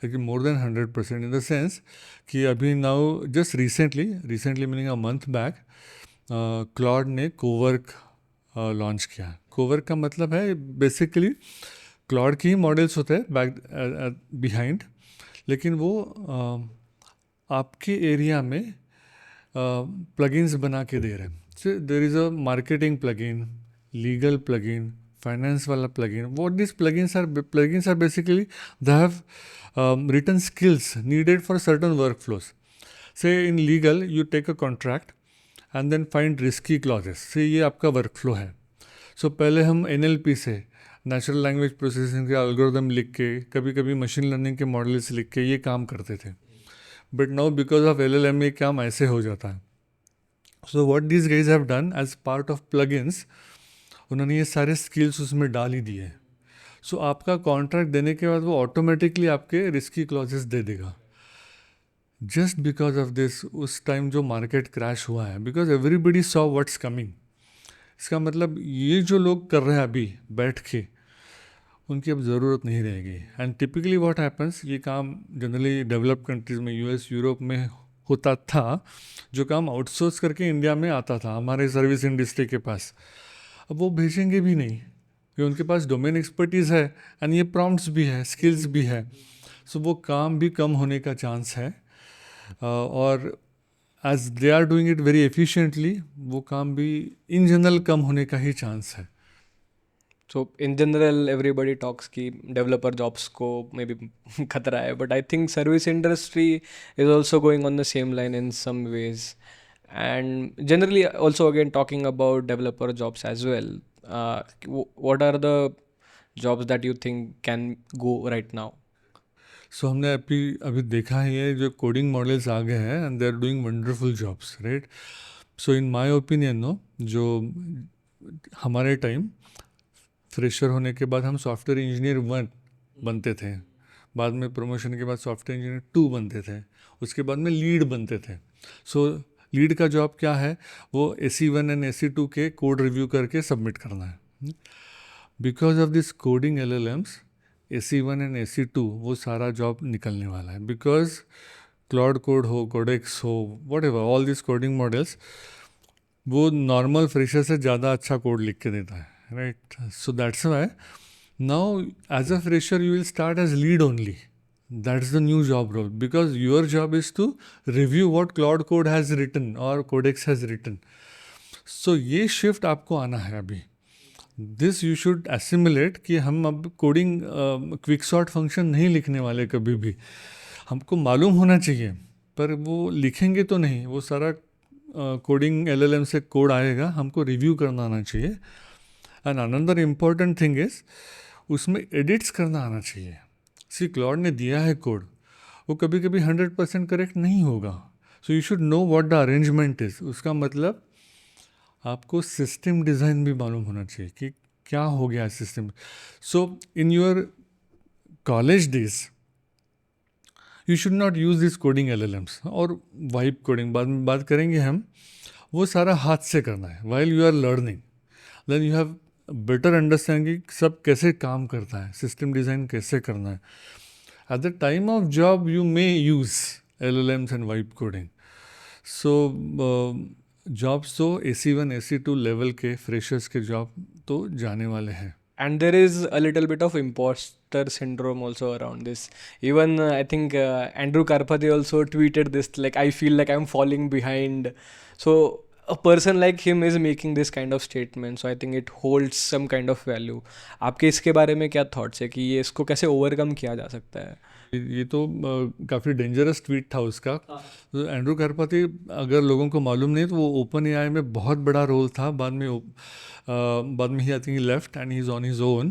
Speaker 1: लेकिन more than 100%, in the sense कि अभी now just recently meaning a month back Claude ने कोवर्क लॉन्च किया। कोवर्क का मतलब है बेसिकली क्लॉड की ही मॉडल्स होते हैं बैक बिहाइंड, लेकिन वो आपके एरिया में प्लगइन्स बना के दे रहे हैं। So there is a marketing plugin, legal plugin, finance वाला plugin. What this plugins are basically they have written skills needed for certain workflows. Say in legal you take a contract and then find risky clauses. से ये आपका workflow है। सो पहले हम NLP से, natural language processing के algorithm लिख के, कभी कभी मशीन लर्निंग के मॉडल्स लिख के ये काम करते थे। But now because of LLM ये काम ऐसे हो जाता है। So what this guys have done as part of plugins, उन्होंने ये सारे स्किल्स उसमें डाल ही दिए। सो आपका कॉन्ट्रैक्ट देने के बाद वो ऑटोमेटिकली आपके रिस्की क्लॉजेस दे देगा। जस्ट बिकॉज ऑफ दिस उस टाइम जो मार्केट क्रैश हुआ है, because everybody saw what's coming. इसका मतलब ये जो लोग कर रहे हैं अभी बैठ के, उनकी अब ज़रूरत नहीं रहेगी। एंड टिपिकली व्हाट हैपन्स, ये काम जनरली डेवलप कंट्रीज़ में, US, यूरोप में होता था, जो काम आउटसोर्स करके इंडिया में आता था हमारे सर्विस इंडस्ट्री के पास। अब वो भेजेंगे भी नहीं कि उनके पास डोमेन एक्सपर्टीज़ है एंड ये प्रॉम्प्ट्स भी है, स्किल्स भी है। सो वो काम भी कम होने का चांस है। और as they are doing it very efficiently, वो काम भी इन जनरल कम होने का ही चांस है।
Speaker 2: So in general everybody talks कि डेवलपर जॉब्स को मे बी खतरा है, but I think service industry is also going on the same line in some ways, and generally also again talking about developer jobs as well, what are the jobs that you think can go right now?
Speaker 1: सो हमने अभी देखा है ये जो coding models आ गए हैं and they are doing wonderful jobs, right? So in my opinion no, जो हमारे टाइम फ्रेशर होने के बाद हम सॉफ्टवेयर इंजीनियर 1 बनते थे, बाद में प्रमोशन के बाद सॉफ्टवेयर इंजीनियर 2 बनते थे, उसके बाद में लीड बनते थे। सो लीड का जॉब क्या है? वो AC1 एंड AC2 के कोड रिव्यू करके सबमिट करना है। Because of this coding LLMs, AC1 and AC2 वो सारा जॉब निकलने वाला है। बिकॉज क्लाउड कोड हो, कोडेक्स हो, whatever, all this coding models वो नॉर्मल फ्रेशर से ज़्यादा अच्छा कोड लिख के देता है, right? So that's why now as a fresher you will start as lead only, That's the new job role, because your job is to review what Claude Code has written or Codex has written. So ये shift आपको आना है अभी. This you should assimilate कि हम अब coding quick sort function नहीं लिखने वाले कभी भी. हमको मालूम होना चाहिए, पर वो लिखेंगे तो नहीं. वो सारा कोडिंग एलएलएम से कोड आएगा, हमको रिव्यू करना आना चाहिए. And another important thing is उसमें एडिट्स करना आना चाहिए. सी क्लॉड ने दिया है कोड, वो कभी कभी 100% करेक्ट नहीं होगा. So you should know what the arrangement is. उसका मतलब आपको सिस्टम डिज़ाइन भी मालूम होना चाहिए कि क्या हो गया system. So in your college days you should not use this coding LLMs और वाइब कोडिंग बाद में बात करेंगे हम. वो सारा हाथ से करना है while you are learning. Then you have better understanding सब कैसे काम करता है, सिस्टम डिज़ाइन कैसे करना है. At the time of job you may use LLMs and vibe coding. So jobs तो AC1 AC2 लेवल के फ्रेशर्स के जॉब तो जाने वाले हैं.
Speaker 2: And there is a little bit of imposter syndrome also around this. Even I think Andrew Karpathy also tweeted this, like, I feel like I'm falling behind. So a person like him is making this kind of statement, so I think it holds some kind of value. आपके इसके बारे में क्या thoughts है कि ये इसको कैसे ओवरकम किया जा सकता है?
Speaker 1: ये तो काफ़ी डेंजरस ट्वीट था उसका. तो एंड्रू करपति, अगर लोगों को मालूम नहीं तो वो ओपन एआई में बहुत बड़ा रोल था. बाद में ही I think he left and he is on his own,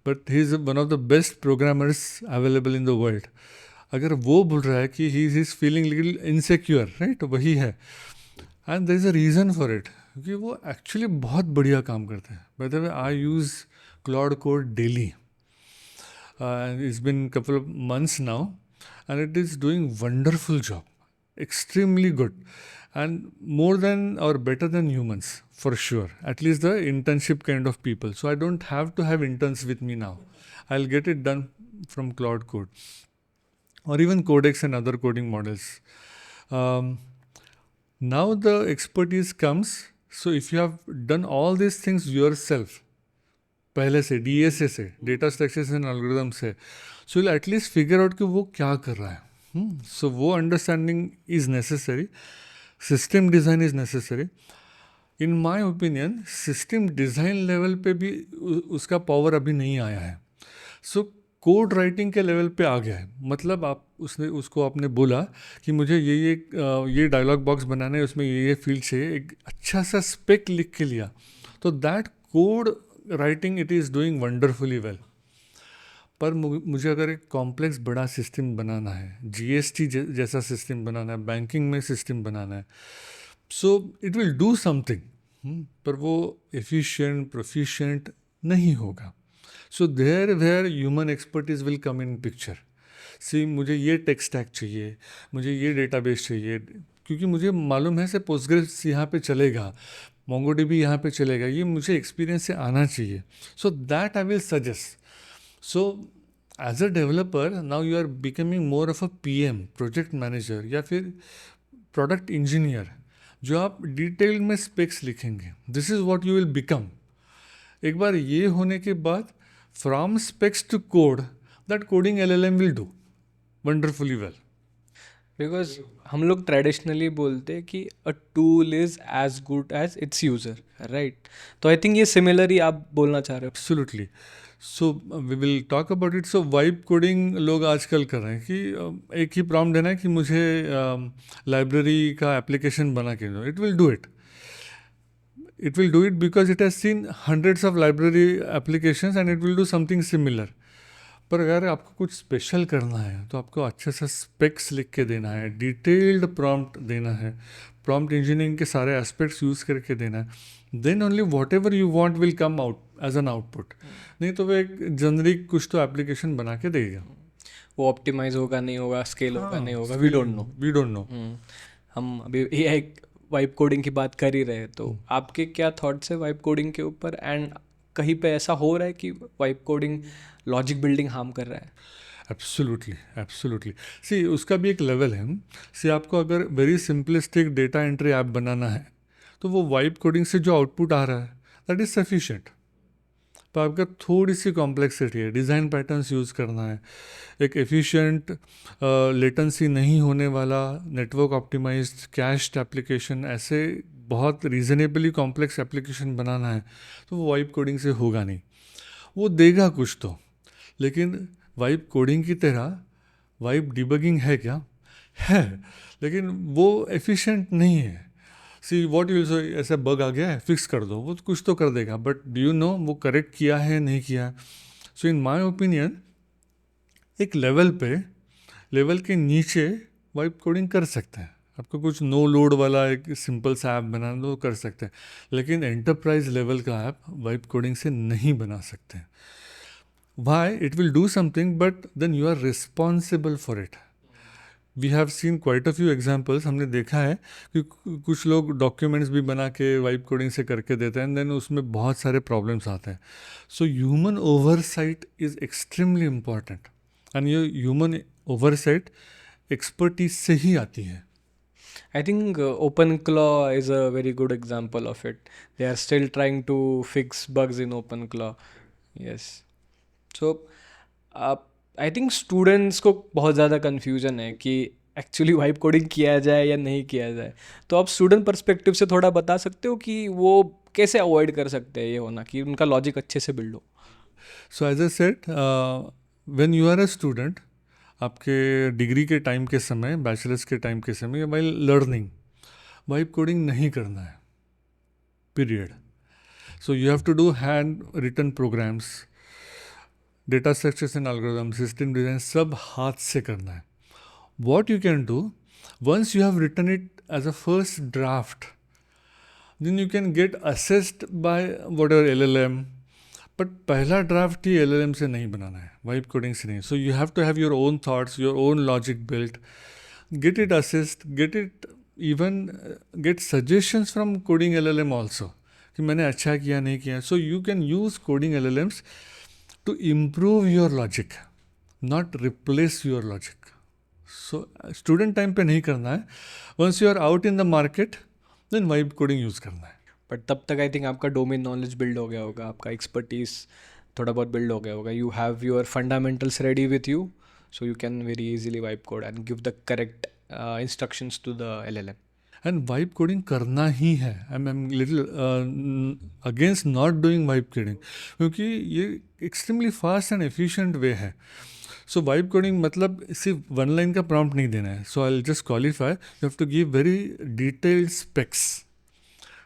Speaker 1: but he is one of the best programmers available in the world. अगर वो बोल रहा है कि he is feeling little insecure, right, वही है. And there is a reason for it, क्योंकि वो एक्चुअली बहुत बढ़िया काम करते हैं. By the way, I use Claude code daily. It's been a couple of months now, and it is doing wonderful job, extremely good, and more than or better than humans for sure. At least the internship kind of people. So I don't have to have interns with me now. I'll get it done from Claude Code, or even Codex and other coding models. Now the expertise comes. So if you have done all these things yourself, पहले से DSA से, data structures and algorithm से, so will at least figure out कि वो क्या कर रहा है. सो वो understanding is necessary. System design is necessary. In my opinion system design level पे भी उसका पावर अभी नहीं आया है. सो कोड राइटिंग के लेवल पे आ गया है. मतलब उसको आपने बोला कि मुझे ये डायलॉग बॉक्स बनाना है, उसमें ये फील्ड चाहिए, एक अच्छा सा स्पेक लिख के लिया, तो that code writing it is doing wonderfully well. पर मुझे अगर एक कॉम्प्लेक्स बड़ा सिस्टम बनाना है, GST जैसा सिस्टम बनाना है, बैंकिंग में सिस्टम बनाना है, so it will do something, पर वो एफिशिएंट प्रोफिशिएंट नहीं होगा. So there where human expertise will come in picture. See मुझे ये टेक स्टैक चाहिए, मुझे ये डेटाबेस चाहिए, क्योंकि मुझे मालूम है से पोस्टग्रेस यहाँ पे चलेगा, MongoDB यहाँ पे चलेगा, ये मुझे एक्सपीरियंस से आना चाहिए. So that I will suggest. So as a developer now you are becoming more of a PM, project manager, या फिर प्रोडक्ट इंजीनियर, जो आप डिटेल में स्पेक्स लिखेंगे. This is what you will become. एक बार ये होने के बाद from specs to code, that coding LLM will do wonderfully well.
Speaker 2: Because हम लोग ट्रेडिशनली बोलते हैं कि a tool is as good as its user, right? तो आई थिंक ये सिमिलर ही आप बोलना चाह रहे हो.
Speaker 1: Absolutely. So we will talk about it. So vibe coding लोग आजकल कर रहे हैं कि एक ही प्रॉम्प्ट देना है कि मुझे लाइब्रेरी का एप्लीकेशन बना के दो. It will do it. It will do it because it has seen hundreds of library applications and it will do something similar. पर अगर आपको कुछ स्पेशल करना है तो आपको अच्छे से स्पेक्स लिख के देना है, डिटेल्ड प्रॉम्प्ट देना है, प्रॉम्प्ट इंजीनियरिंग के सारे एस्पेक्ट्स यूज़ करके देना है. Then only whatever you want will come out as an output. नहीं तो वो एक जनरिक कुछ तो एप्लीकेशन बना के देगा.
Speaker 2: वो ऑप्टिमाइज होगा नहीं होगा, स्केल होगा नहीं होगा, वी डोंट नो. हम अभी AI वाइब कोडिंग की बात कर ही रहे हैं, तो आपके क्या थॉट्स है वाइब कोडिंग के ऊपर? एंड कहीं पे ऐसा हो रहा है कि vibe coding logic building harm कर रहा है?
Speaker 1: एब्सोल्युटली. सी उसका भी एक लेवल है. सी आपको अगर very simplistic data entry app बनाना है तो वो वाइब कोडिंग से जो आउटपुट आ रहा है दैट इज़ सफिशिएंट. पर आपका थोड़ी सी कॉम्प्लेक्सिटी है, डिज़ाइन पैटर्न्स यूज़ करना है, एक एफिशिएंट लेटेंसी नहीं होने वाला नेटवर्क ऑप्टिमाइज्ड कैश्ड एप्लीकेशन, ऐसे बहुत रीजनेबली कॉम्प्लेक्स एप्लीकेशन बनाना है तो वो वाइब कोडिंग से होगा नहीं। वो देगा कुछ तो, लेकिन वाइब कोडिंग की तरह वाइब डिबगिंग है क्या? है, लेकिन वो एफिशिएंट नहीं है। सी वॉट यूल सो, ऐसा बग आ गया है, फिक्स कर दो, वो तो कुछ तो कर देगा, बट डू यू नो वो करेक्ट किया है नहीं किया है? सो इन माई ओपिनियन एक लेवल के नीचे वाइब कोडिंग कर सकते हैं। आपको कुछ नो लोड वाला एक सिंपल सा ऐप बनाना तो कर सकते हैं, लेकिन एंटरप्राइज लेवल का ऐप वाइब कोडिंग से नहीं बना सकते। Why? It will do something but then you are responsible for it. We have seen quite a few examples, हमने देखा है कि कुछ लोग डॉक्यूमेंट्स भी बना के वाइब कोडिंग से करके देते हैं, एंड देन उसमें बहुत सारे प्रॉब्लम्स आते हैं। So human oversight is extremely important, and ये ह्यूमन ओवरसाइट एक्सपर्टीज से ही आती है।
Speaker 2: I think OpenClaw is a very good example of it. They are still trying to fix bugs in OpenClaw. Yes. So, I think students को बहुत ज़्यादा confusion है कि actually vibe coding किया जाए या नहीं किया जाए। तो आप स्टूडेंट पर्सपेक्टिव से थोड़ा बता सकते हो कि वो कैसे अवॉइड कर सकते हैं ये होना कि उनका लॉजिक अच्छे से बिल्ड हो।
Speaker 1: So as a set, when you are a student, आपके डिग्री के टाइम के समय, बैचलर्स के टाइम के समय, वाइल लर्निंग वाइब कोडिंग नहीं करना है, period. So you have to do hand written programs, data structures and algorithm, system design सब हाथ से करना है। What you can do, once you have written it as a first draft, then you can get assessed by whatever LLM, but पहला draft ही LLM से नहीं बनाना है, वाइब कोडिंग से नहीं। So you have to have your own thoughts, your own logic built, get it assessed, get it even get suggestions from coding LLM also कि मैंने अच्छा किया नहीं किया। सो you can use coding LLMs to improve your logic, not replace your logic. So student time पे नहीं करना है, once you are out in the market then vibe coding use करना है।
Speaker 2: बट तब तक आई थिंक आपका डोमेन नॉलेज बिल्ड हो गया होगा, आपका एक्सपर्टीज थोड़ा बहुत बिल्ड हो गया होगा, you have your fundamentals ready with you, so you can very easily vibe code and give the correct instructions to the LLM।
Speaker 1: And vibe coding करना ही है। I am little against not doing vibe coding, क्योंकि ये extremely fast and efficient way है। So vibe coding मतलब सिर्फ one line का prompt नहीं देना है। So I will just qualify, you have to give very detailed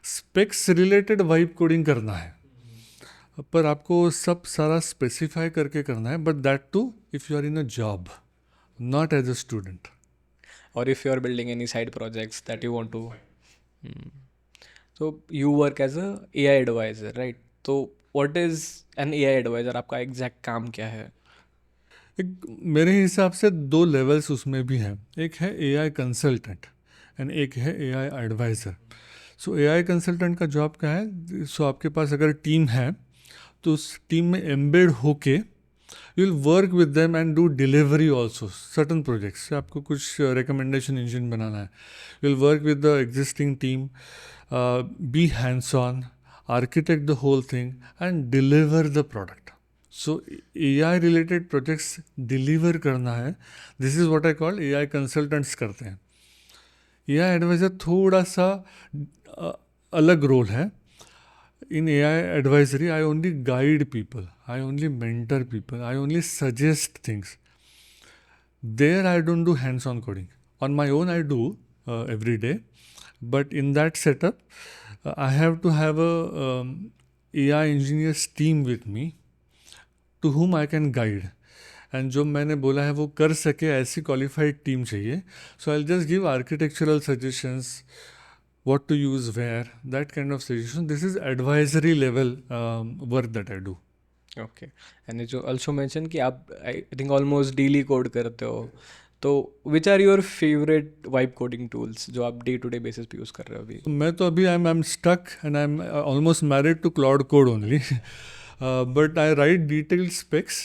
Speaker 1: specs related vibe coding करना है, पर आपको सब सारा स्पेसिफाई करके करना है, but that too if you are in a job, not as a student.
Speaker 2: Or if you are building any side projects that you want to. So you work as a AI advisor, right? So what is an AI advisor? आपका exact काम क्या है?
Speaker 1: एक मेरे हिसाब से दो levels उसमें भी हैं, एक है AI कंसल्टेंट एंड एक है AI एडवाइज़र। सो AI कंसल्टेंट का जॉब क्या है? सो आपके पास अगर टीम है तो उस टीम में एम्बेड होके you will work with them and do delivery also certain projects. आपको कुछ रिकमेंडेशन इंजन बनाना है, you will work with the existing team, be hands on, architect the whole thing and deliver the product. So AI related projects deliver करना है, this is what I call AI consultants करते हैं। AI adviser थोड़ा सा अलग role है। In AI advisory, I only guide people, I only mentor people, I only suggest things. There I don't do hands-on coding. On my own I do every day, but in that setup, I have to have a AI engineers team with me to whom I can guide. And जो मैंने बोला है वो कर सके, ऐसी qualified team चाहिए। So I just give architectural suggestions, what to use where, that kind of suggestion. This is advisory level work that I do.
Speaker 2: Okay. And you also mentioned कि आप I think almost daily code करते हो, तो which are your favorite vibe coding tools जो आप day to day basis पे use कर रहे हो अभी?
Speaker 1: मैं तो अभी I'm stuck and I'm almost married to Claude Code only. But I write detailed specs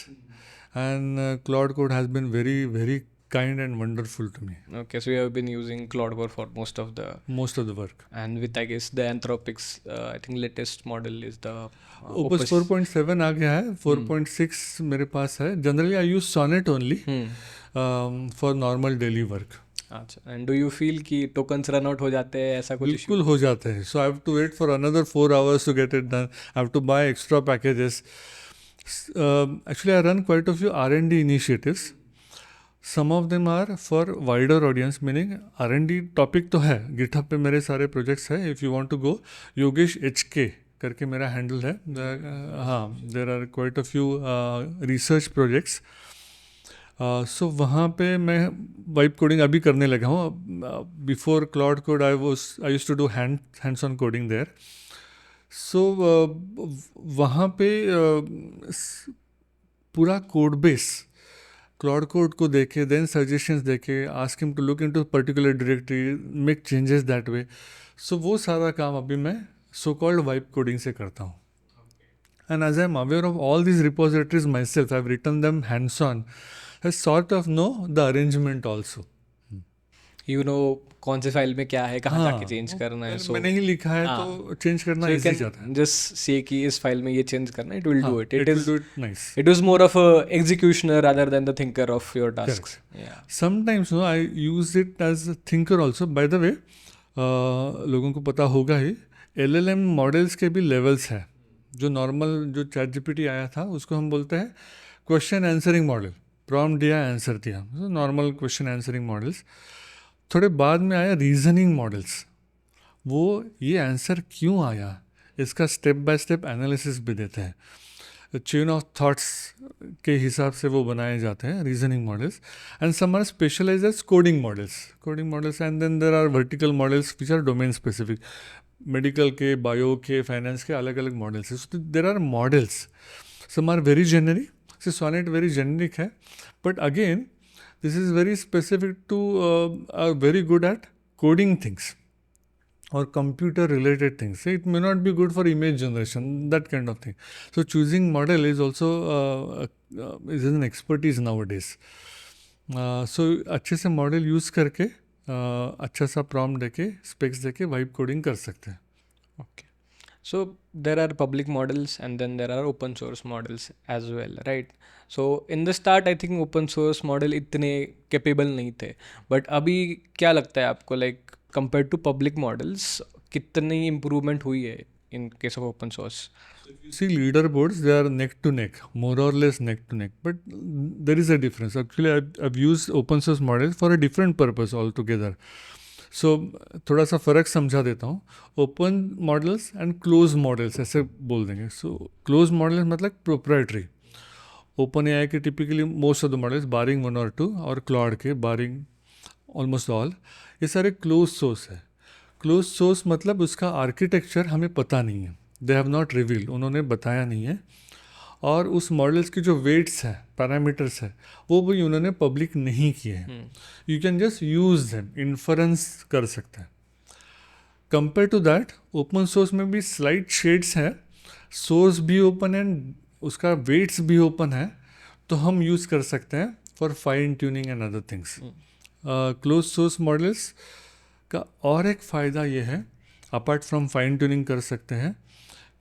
Speaker 1: and Claude Code has been very kind and wonderful to me.
Speaker 2: Okay, so you have been using Claude Core for most of the,
Speaker 1: Most of the work.
Speaker 2: and with I guess the Anthropic's I think latest model is the
Speaker 1: Opus 4.7 आ गया है, 4.6 मेरे पास है. Generally I use Sonnet only for normal daily work.
Speaker 2: अच्छा, and do you feel कि tokens run out हो जाते हैं, ऐसा कुछ
Speaker 1: बिल्कुल हो जाते हैं. So I have to wait for another 4 hours to get it done. I have to buy extra packages. Actually, I run quite a few R&D initiatives. Some of them are for wider audience, meaning R&D topic तो है. GitHub पे मेरे सारे projects है. If you want to go, Yogesh HK करके मेरा handle है. हाँ, there are quite a few research projects. सो वहाँ पे मैं वाइब कोडिंग अभी करने लगा हूँ. Before Claude code I used to do hands on coding there. So वहाँ पे पूरा कोड बेस क्लाउड कोड को देखे, देन सजेशंस देखे, ask him to look into particular directory, make changes that way. So वो सारा काम अभी मैं सो कॉल्ड वाइब कोडिंग से करता हूँ. And as I am aware of all these repositories myself, I have written them hands on. I sort of know the arrangement also.
Speaker 2: You know कौन से फाइल में क्या है, कहाँ जाके चेंज करना है.
Speaker 1: मैंने ही लिखा है तो चेंज करना इजी जाता है.
Speaker 2: जस्ट से कि इस फाइल में ये चेंज करना है, it will do it.
Speaker 1: It will do it nice.
Speaker 2: It was more of a executioner rather than the thinker of your tasks. Yeah.
Speaker 1: Sometimes no, I use it as a thinker also. By the way, लोगों को पता होगा ही, LLM models के भी levels हैं. जो normal जो ChatGPT आया था उसको हम बोलते हैं क्वेश्चन आंसरिंग मॉडल. प्रॉम्प्ट दिया, आंसर दिया, नॉर्मल क्वेश्चन आंसरिंग मॉडल्स. थोड़े बाद में आया रीजनिंग मॉडल्स. वो ये आंसर क्यों आया इसका स्टेप बाय स्टेप एनालिसिस भी देते हैं. चेन ऑफ थॉट्स के हिसाब से वो बनाए जाते हैं reasoning models. And some are specialized as coding models and then there are vertical models which are domain specific. Medical के, बायो के, फाइनेंस के अलग अलग मॉडल्स है. So there are models. Some are very generic. Sonnet very generic है, but again this is very specific to are very good at coding things or computer related things. So it may not be good for image generation, that kind of thing. So choosing model is also is an expertise nowadays. So अच्छे से model use करके अच्छा सा prompt देके, specs देके vibe coding कर सकते हैं.
Speaker 2: Okay. So there are public models and then there are open source models as well, right? So in the start I think open source model इतने capable नहीं थे, but अभी क्या लगता है आपको, like compared to public models कितनी improvement हुई है in case of open source?
Speaker 1: See, leaderboards, they are neck to neck, more or less neck to neck, but there is a difference. Actually, I've used open source models for a different purpose altogether. सो थोड़ा सा फ़र्क समझा देता हूँ. Open models and close models ऐसे बोल देंगे. So close models मतलब प्रोप्राइटरी. ओपन एआई के typically most of the models barring 1 और 2 और क्लाउड के बारिंग ऑलमोस्ट ऑल, ये सारे क्लोज सोर्स है. क्लोज सोर्स मतलब उसका आर्किटेक्चर हमें पता नहीं है. दे हैव नॉट रिवील्ड, उन्होंने बताया नहीं है. और उस मॉडल्स की जो वेट्स हैं, पैरामीटर्स है, वो भी उन्होंने पब्लिक नहीं किए हैं. You can just use them, inference कर सकते हैं. Compare to that open source में भी स्लाइट शेड्स हैं, सोर्स भी ओपन है, उसका वेट्स भी ओपन है, तो हम यूज़ कर सकते हैं for fine tuning and other things. Close source models का और एक फ़ायदा ये है, अपार्ट फ्रॉम फाइन ट्यूनिंग कर सकते हैं,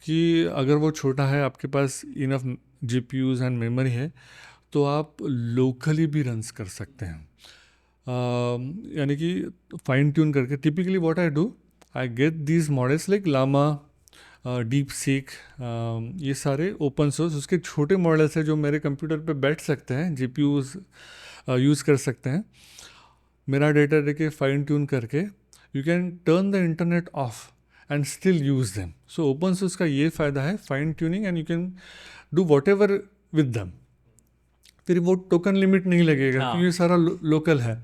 Speaker 1: कि अगर वो छोटा है, आपके पास इनफ GPUs एंड मेमोरी है, तो आप लोकली भी रन्स कर सकते हैं. यानी कि फाइन ट्यून करके. Typically what I do, I get these models like Llama, DeepSeek, ये सारे ओपन सोर्स. उसके छोटे मॉडल्स हैं जो मेरे कंप्यूटर पे बैठ सकते हैं, GPUs यूज़ कर सकते हैं. मेरा डेटा देके फाइन ट्यून करके you can turn the internet of and still use them. So open source का ये फ़ायदा है, fine tuning, and you can do whatever with them. फिर वो टोकन लिमिट नहीं लगेगा क्योंकि ये सारा लोकल है.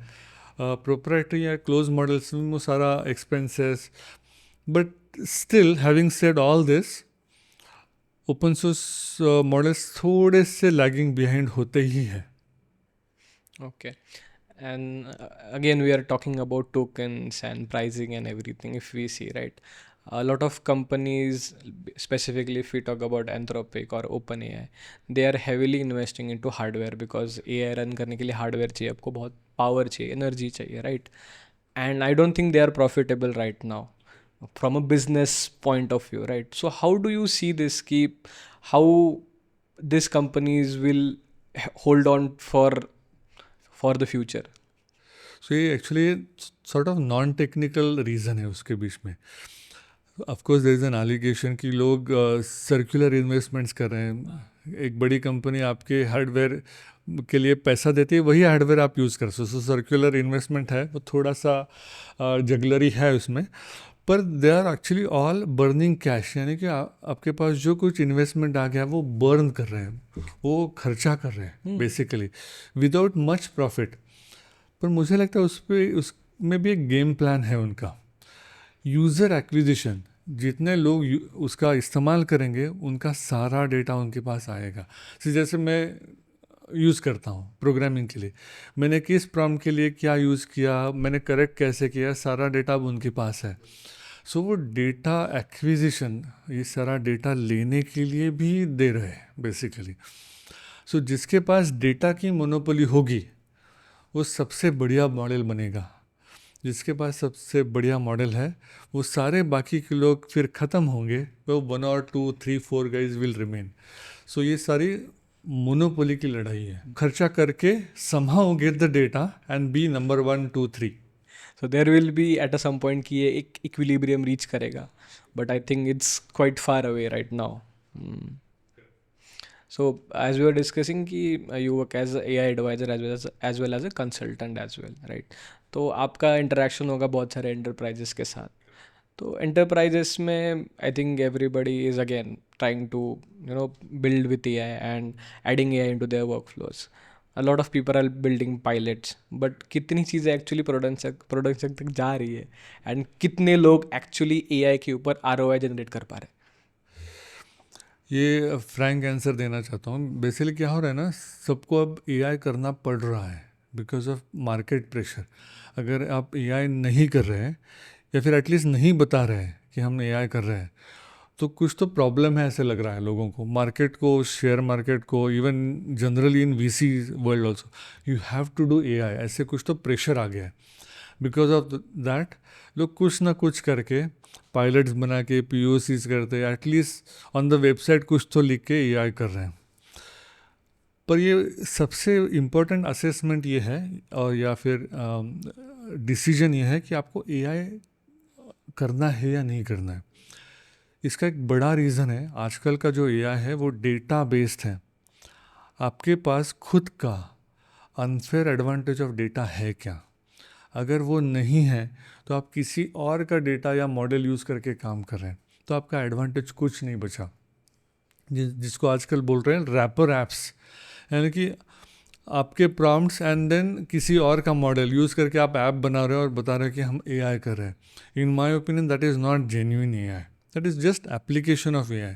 Speaker 1: प्रोप्राइटरी या क्लोज मॉडल्स में वो सारा expenses. But still having said all this, open source models थोड़े से लैगिंग बिहाइंड होते ही है.
Speaker 2: Okay. And again we are talking about tokens and pricing and everything, if we see, right? A lot of companies, specifically if we talk about Anthropic or OpenAI, they are heavily investing into hardware because AI run करने के लिए hardware चाहिए, आपको बहुत power चाहिए, energy चाहिए, right? And I don't think they are profitable right now from a business point of view, right? So how do you see this, keep how these companies will hold on for the future?
Speaker 1: सो ये actually sort of non technical reason है उसके बीच में. Of course there is an allegation कि लोग circular investments कर रहे हैं. एक बड़ी कंपनी आपके हार्डवेयर के लिए पैसा देती है, वही हार्डवेयर आप यूज़ कर सकते हो. सर्कुलर इन्वेस्टमेंट है, वो थोड़ा सा जगलरी है उसमें, पर they are actually all burning cash. यानी कि आपके पास जो कुछ इन्वेस्टमेंट आ गया वो बर्न कर रहे हैं, वो खर्चा कर रहे हैं बेसिकली विदाउट मच प्रॉफिट. पर मुझे लगता है उसमें भी एक गेम प्लान है उनका. यूज़र एक्विजिशन, जितने लोग उसका इस्तेमाल करेंगे उनका सारा डेटा उनके पास आएगा. जैसे मैं यूज़ करता हूँ प्रोग्रामिंग के लिए, मैंने किस प्रॉम्प्ट के लिए क्या यूज़ किया, मैंने करेक्ट कैसे किया, सारा डेटा अब उनके पास है. सो वो डेटा एक्विजिशन, ये सारा डेटा लेने के लिए भी दे रहे हैं बेसिकली. सो जिसके पास डेटा की मोनोपोली होगी वो सबसे बढ़िया मॉडल बनेगा. जिसके पास सबसे बढ़िया मॉडल है वो सारे बाकी के लोग फिर ख़त्म होंगे, वो 1 और 2 3 4 गाइज विल रिमेन. सो ये सारी मोनोपोली की लड़ाई है. खर्चा करके somehow get the data and be number 1 2 3.
Speaker 2: So there will be at a some point कि ये एक equilibrium reach करेगा, but I think it's quite far away right now. So as we were discussing कि you work as a AI advisor as well as a consultant as well, right? तो आपका interaction होगा बहुत सारे enterprises के साथ. तो enterprises में I think everybody is again trying to build with AI and adding AI into their workflows. A lot of people are building pilots, but कितनी चीज़ें actually प्रोडक्शन तक जा रही है, and कितने लोग actually AI के ऊपर ROI जनरेट कर पा रहे हैं?
Speaker 1: ये फ्रैंक आंसर देना चाहता हूँ. बेसिकली क्या हो रहा है ना, सबको अब एआई करना पड़ रहा है बिकॉज ऑफ मार्केट प्रेशर. अगर आप एआई नहीं कर रहे हैं या फिर एटलीस्ट नहीं बता रहे हैं कि हम एआई कर रहे हैं, तो कुछ तो प्रॉब्लम है ऐसे लग रहा है लोगों को, मार्केट को, शेयर मार्केट को, even generally in VC world also. You have to do AI, ऐसे कुछ तो प्रेशर आ गया है. बिकॉज ऑफ दैट लोग कुछ ना कुछ करके पायलट्स बना के POCs करते हैं, एटलीस्ट ऑन द वेबसाइट कुछ तो लिख के एआई कर रहे हैं. पर ये सबसे इम्पोर्टेंट असेसमेंट ये है और या फिर डिसीजन ये है कि आपको एआई करना है या नहीं करना है. इसका एक बड़ा रीज़न है, आजकल का जो एआई है वो डेटा बेस्ड है. आपके पास खुद का अनफेयर एडवांटेज ऑफ डेटा है क्या? अगर वो नहीं है तो आप किसी और का डेटा या मॉडल यूज़ करके काम कर रहे हैं, तो आपका एडवांटेज कुछ नहीं बचा. जिसको आजकल बोल रहे हैं रैपर एप्स, यानी कि आपके प्रॉम्प्ट्स एंड देन किसी और का मॉडल यूज़ करके आप ऐप बना रहे हो और बता रहे हो कि हम एआई कर रहे हैं. In my opinion that is not genuine AI, that is just application of AI.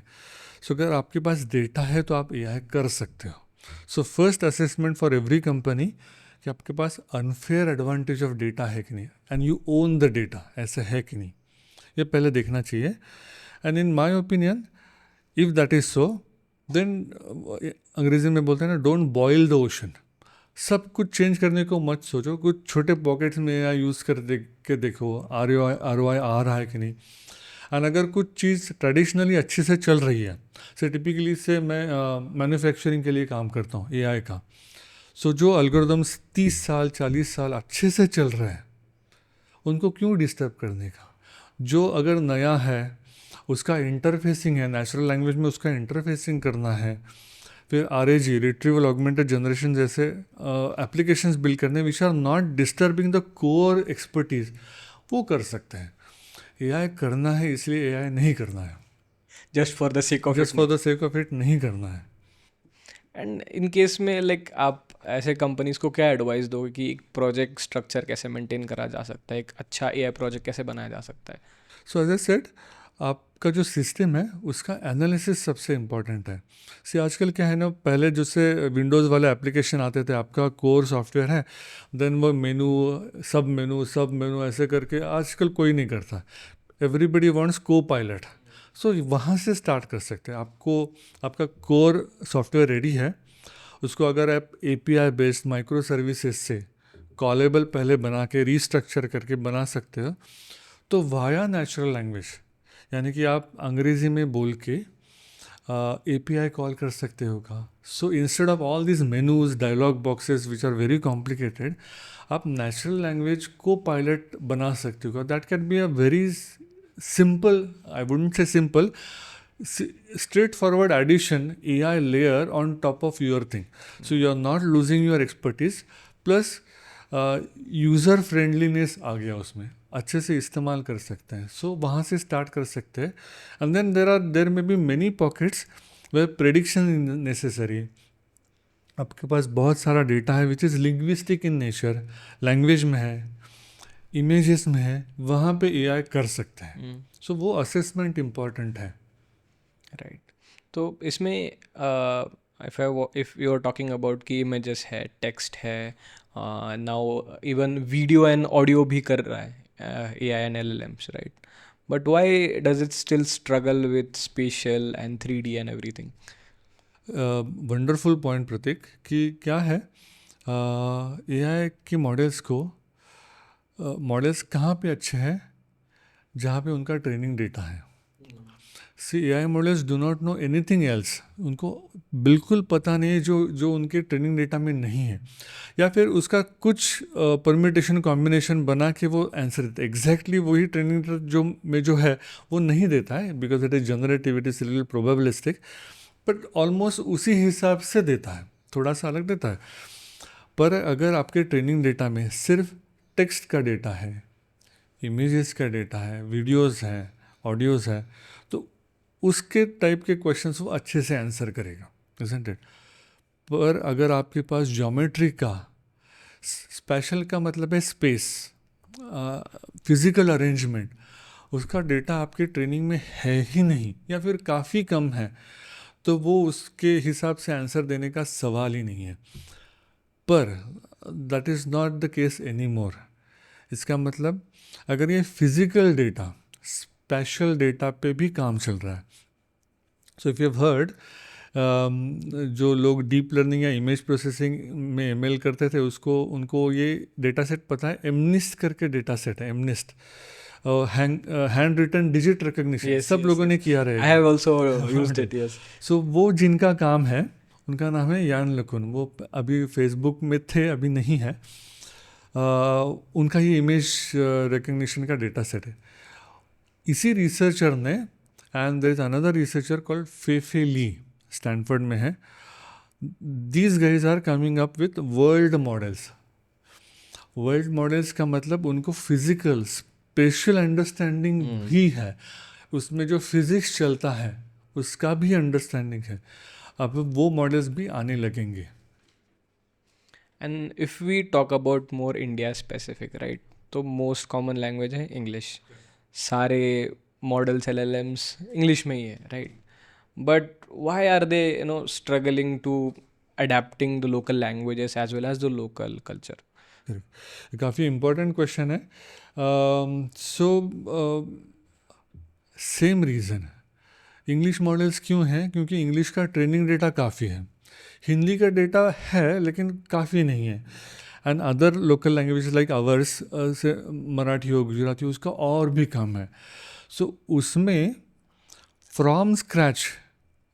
Speaker 1: So अगर आपके पास डेटा है तो आप एआई कर सकते हो. So first assessment for every company कि आपके पास अनफेयर एडवांटेज ऑफ डेटा है कि नहीं, and you own the data, ऐसा है कि नहीं, ये पहले देखना चाहिए. And in my opinion if that is so, then अंग्रेजी में बोलते हैं ना, डोंट बॉयल द ओशन. सब कुछ चेंज करने को मत सोचो, कुछ छोटे पॉकेट्स में या यूज़ कर के देखो ROI आ रहा है कि नहीं. एंड अगर कुछ चीज़ ट्रेडिशनली अच्छे से चल रही है, से टिपिकली से मैं मैन्युफैक्चरिंग के लिए काम करता हूँ एआई का. सो जो एल्गोरिदम्स 30 साल 40 साल अच्छे से चल रहे हैं, उनको क्यों डिस्टर्ब करने का? जो अगर नया है उसका इंटरफेसिंग है, नेचुरल लैंग्वेज में उसका इंटरफेसिंग करना है, फिर RAG रिट्रीवल ऑगमेंटेड जनरेशन जैसे एप्लीकेशंस बिल्ड करने which are not disturbing the core expertise, वो कर सकते हैं. एआई करना है इसलिए एआई नहीं करना है,
Speaker 2: just for the sake
Speaker 1: of it नहीं करना है.
Speaker 2: एंड इन केस में लाइक आप ऐसे कंपनीज को क्या एडवाइस दोगे कि एक प्रोजेक्ट स्ट्रक्चर कैसे मेंटेन करा जा सकता है, एक अच्छा AI प्रोजेक्ट कैसे बनाया जा सकता है?
Speaker 1: सो एज आई सेड, आपका जो सिस्टम है उसका एनालिसिस सबसे इम्पॉर्टेंट है. आजकल क्या है ना, पहले जैसे विंडोज़ वाले एप्लीकेशन आते थे, आपका कोर सॉफ्टवेयर है, देन वो सब मेनू ऐसे करके आजकल कोई नहीं करता. एवरीबडी वांट्स को पायलट, सो वहाँ से स्टार्ट कर सकते हैं। आपको आपका कोर सॉफ्टवेयर रेडी है, उसको अगर आप API बेस्ड माइक्रो सर्विसेज से कॉलेबल पहले बना के रीस्ट्रक्चर करके बना सकते हो, तो वाया नेचुरल लैंग्वेज, यानी कि आप अंग्रेज़ी में बोल के API कॉल कर सकते होगा। So instead of all this menus dialog boxes which are very complicated, आप नेचुरल लैंग्वेज को पायलट बना सकते हो। That can be a very simple, I wouldn't say simple, straightforward addition AI layer on top of your thing. So you are not losing your expertise, plus user friendliness आ गया, उसमें अच्छे से इस्तेमाल कर सकते हैं। सो वहाँ से स्टार्ट कर सकते हैं। And then there may be many pockets where prediction necessary. आपके पास बहुत सारा डेटा है which is linguistic in nature, language में है, इमेजेस में है, वहाँ पे AI कर सकते हैं। सो वो असेसमेंट इम्पॉर्टेंट है।
Speaker 2: राइट। तो इसमें if you are talking about कि इमेजेस है, टेक्स्ट है, now even video and audio भी कर रहा है AI and LLMs, right? But why does it still struggle with spatial and 3D and everything?
Speaker 1: Wonderful point Pratik, कि क्या है AI की मॉडल्स कहाँ पे अच्छे हैं, जहाँ पे उनका ट्रेनिंग डेटा है। सी AI models do not know anything else, उनको बिल्कुल पता नहीं है जो उनके ट्रेनिंग डेटा में नहीं है, या फिर उसका कुछ परम्यूटेशन कॉम्बिनेशन बना के वो आंसर देता है। एग्जैक्टली वही ट्रेनिंग डेटा जो है वो नहीं देता है, because it is generative, it is little probabilistic, but almost उसी हिसाब से देता है, थोड़ा सा अलग देता है। पर अगर आपके ट्रेनिंग डेटा में सिर्फ टेक्स्ट का डेटा है, इमेजेस का डेटा है, वीडियोस हैं, ऑडियोज़ है, तो उसके टाइप के क्वेश्चंस वो अच्छे से आंसर करेगा, इज़न्ट इट? पर अगर आपके पास ज्योमेट्री का, स्पेशल का मतलब है स्पेस, फिज़िकल अरेंजमेंट, उसका डेटा आपके ट्रेनिंग में है ही नहीं या फिर काफ़ी कम है, तो वो उसके हिसाब से आंसर देने का सवाल ही नहीं है। पर that is not the case any more. इसका मतलब अगर ये फिज़िकल डेटा, स्पेशल डेटा पे भी काम चल रहा है। So if you have heard, जो लोग डीप लर्निंग या इमेज प्रोसेसिंग में ML करते थे, उनको ये डेटा सेट पता है, एमनिस्ट करके डेटा सेट है, MNIST, hand written digit recognition, सब लोगों ने किया रहेगा।
Speaker 2: I have also used it, yes.
Speaker 1: So वो जिनका काम है, उनका नाम है यान लकुन, वो अभी फेसबुक में थे, अभी नहीं है। उनका ये इमेज रिकग्निशन का डेटा सेट है। इसी रिसर्चर ने, and there is another researcher called Fei-Fei Li, Stanford में है, these guys are coming up with world models. World models का मतलब उनको फिजिकल स्पेशल अंडरस्टैंडिंग भी है, उसमें जो फिजिक्स चलता है उसका भी अंडरस्टैंडिंग है। अब वो मॉडल्स भी आने लगेंगे।
Speaker 2: And if we talk about more India specific, right, तो मोस्ट कॉमन लैंग्वेज है इंग्लिश, सारे मॉडल्स LLMs इंग्लिश में ही है, right? But why are they struggling to adapting the local languages as well as the local culture?
Speaker 1: काफ़ी important question है। So same reason, English models क्यों हैं? क्योंकि इंग्लिश का ट्रेनिंग डेटा काफ़ी है, हिंदी का डेटा है लेकिन काफ़ी नहीं है, and other local language like ours, से मराठी हो, गुजराती हो, उसका और भी कम है। सो उसमें फ्रॉम स्क्रैच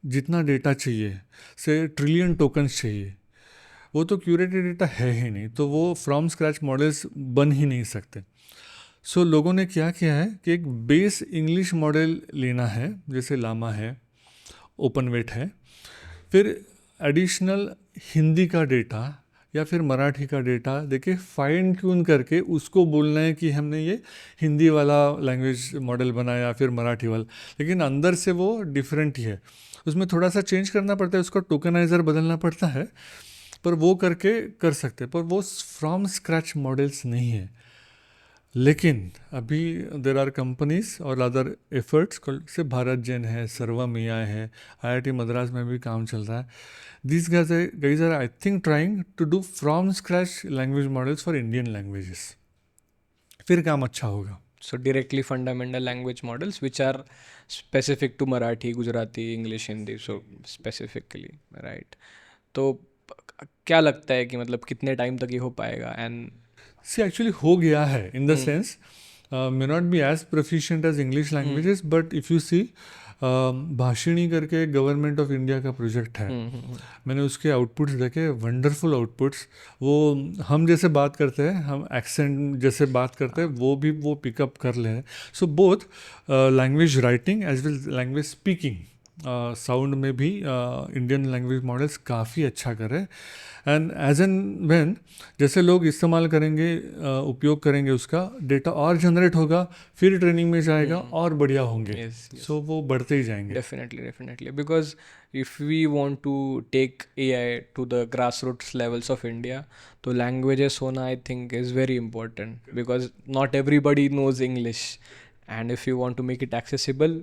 Speaker 1: जितना डेटा चाहिए, से ट्रिलियन टोकन्स चाहिए, वो तो क्यूरेटेड डेटा है ही नहीं, तो वो फ्रॉम स्क्रैच मॉडल्स बन ही नहीं सकते। सो लोगों ने क्या किया है कि एक बेस इंग्लिश मॉडल लेना है, जैसे लामा है, ओपनवेट है, फिर एडिशनल हिंदी का डेटा या फिर मराठी का डेटा देके फाइन ट्यून करके उसको बोलना है कि हमने ये हिंदी वाला लैंग्वेज मॉडल बनाया या फिर मराठी वाला, लेकिन अंदर से वो डिफरेंट ही है, उसमें थोड़ा सा चेंज करना पड़ता है, उसका टोकनाइज़र बदलना पड़ता है, पर वो करके कर सकते हैं, पर वो फ्रॉम स्क्रैच मॉडल्स नहीं है। लेकिन अभी देर आर कंपनीज और अदर एफर्ट्स, से भारत जेन है, सर्वम AI है, IIT मद्रास में भी काम चल रहा है। This guys are I think trying to do from scratch language models for Indian languages, फिर काम अच्छा होगा।
Speaker 2: So directly fundamental language models which are specific to Marathi, Gujarati, English, Hindi, so specifically, right? तो क्या लगता है कि मतलब कितने टाइम तक ये हो पाएगा? एंड
Speaker 1: सी एक्चुअली हो गया है in the sense may not be as proficient as English languages, but if you see Bhashini करके गवर्नमेंट ऑफ इंडिया का प्रोजेक्ट है, मैंने उसके आउटपुट्स देखे, वंडरफुल आउटपुट्स। वो हम जैसे बात करते हैं, हम एक्सेंट जैसे बात करते हैं, वो भी वो पिकअप कर ले हैं। So both language writing as well language speaking, sound में भी इंडियन लैंग्वेज मॉडल्स काफ़ी अच्छा करे। एंड एज एन व्हेन जैसे लोग इस्तेमाल करेंगे, उपयोग करेंगे, उसका डेटा और जनरेट होगा, फिर ट्रेनिंग में जाएगा और बढ़िया होंगे। सो वो बढ़ते ही जाएंगे।
Speaker 2: Definitely because if we want to take AI to the grass roots levels of India, तो लैंग्वेजेस होना I think is very important, because not everybody knows English, and if you want to make it accessible,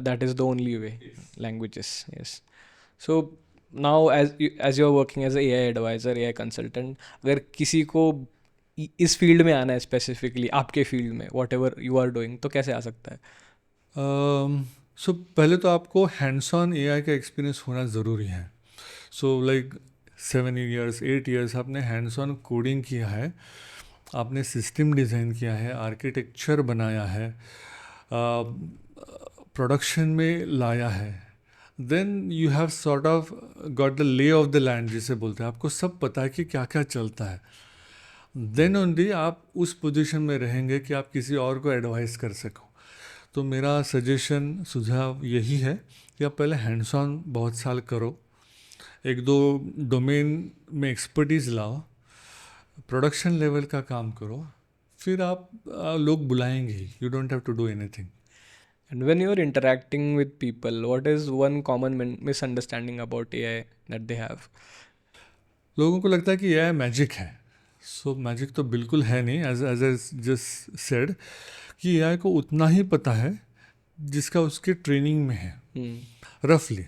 Speaker 2: that is the only way. Languages, yes. So now as you're working as a AI advisor, AI consultant, अगर किसी को इस field में आना है, specifically आपके field में, whatever you are doing, तो कैसे आ सकता है?
Speaker 1: सो पहले तो आपको हैंड्स ऑन AI का एक्सपीरियंस होना ज़रूरी है। सो लाइक 7 years 8 years आपने हैंड्स ऑन कोडिंग किया है, आपने सिस्टम डिज़ाइन किया है, आर्किटेक्चर बनाया है, प्रोडक्शन में लाया है, then you have sort of got the lay of the land जिसे बोलते हैं। आपको सब पता है कि क्या क्या चलता है। देन ओनली आप उस पोजीशन में रहेंगे कि आप किसी और को एडवाइस कर सको। तो मेरा सजेशन, सुझाव यही है कि आप पहले हैंड्स ऑन बहुत साल करो, 1-2 डोमेन में एक्सपर्टीज़ लाओ, प्रोडक्शन लेवल का काम करो, फिर आप लोग बुलाएंगे ही। You don't have to do anything.
Speaker 2: And when you're interacting with people, what is one common misunderstanding about AI that they have?
Speaker 1: लोगों को लगता है कि AI मैजिक है। सो मैजिक तो बिल्कुल है नहीं। एज आई जस्ट सेड कि AI को उतना ही पता है जिसका उसके ट्रेनिंग में है, रफली।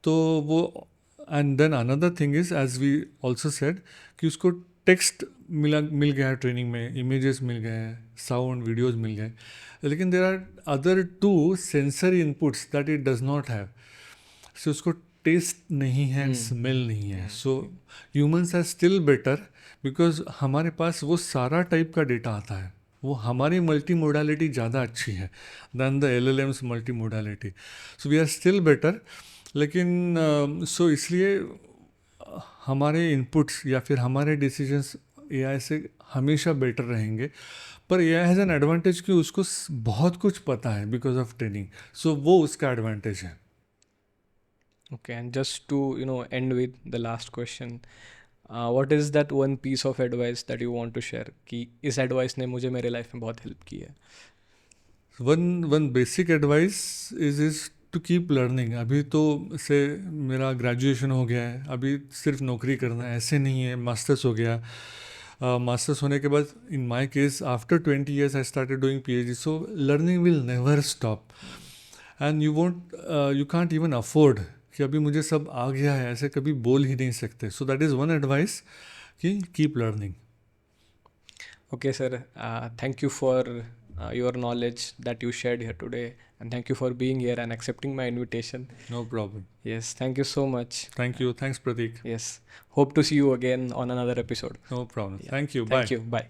Speaker 1: तो वो, and then another thing is, as we also said, कि उसको टेक्स्ट मिल गया है ट्रेनिंग में, इमेजेस मिल गए हैं, साउंड वीडियोस मिल गए, लेकिन there are other 2 sensory inputs that it does not have. So उसको टेस्ट नहीं है, स्मेल नहीं है। So humans are still better, because हमारे पास वो सारा टाइप का डेटा आता है। वो हमारी मल्टी मोडालिटी ज़्यादा अच्छी है than the LLMs multi modality. So we are still better. लेकिन सो इसलिए हमारे इनपुट्स या फिर हमारे डिसीजंस AI से हमेशा बेटर रहेंगे। पर AI हैज़ एन एडवांटेज कि उसको बहुत कुछ पता है बिकॉज ऑफ ट्रेनिंग। सो वो उसका एडवांटेज है।
Speaker 2: Okay, and just to end with the last question, what is that one piece of advice that you want to share कि इस advice ने मुझे मेरे लाइफ में बहुत हेल्प की है?
Speaker 1: One basic advice is to keep learning. अभी तो से मेरा ग्रेजुएशन हो गया है, अभी सिर्फ नौकरी करना है ऐसे नहीं है। मास्टर्स हो गया, मास्टर्स होने के बाद in my case after 20 years I started doing PhD। So learning will never stop, and you can't even afford कि अभी मुझे सब आ गया है, ऐसे कभी बोल ही नहीं सकते। So that is one advice कि keep learning.
Speaker 2: Okay, sir. Thank you for your knowledge that you shared here today, and thank you for being here and accepting my invitation.
Speaker 1: No problem.
Speaker 2: Yes, thank you so much.
Speaker 1: Thank you. Thanks, Pratik.
Speaker 2: Yes, hope to see you again on another episode.
Speaker 1: No problem.
Speaker 2: Yeah.
Speaker 1: Thank you.
Speaker 2: Thank
Speaker 1: Bye.
Speaker 2: you. Bye.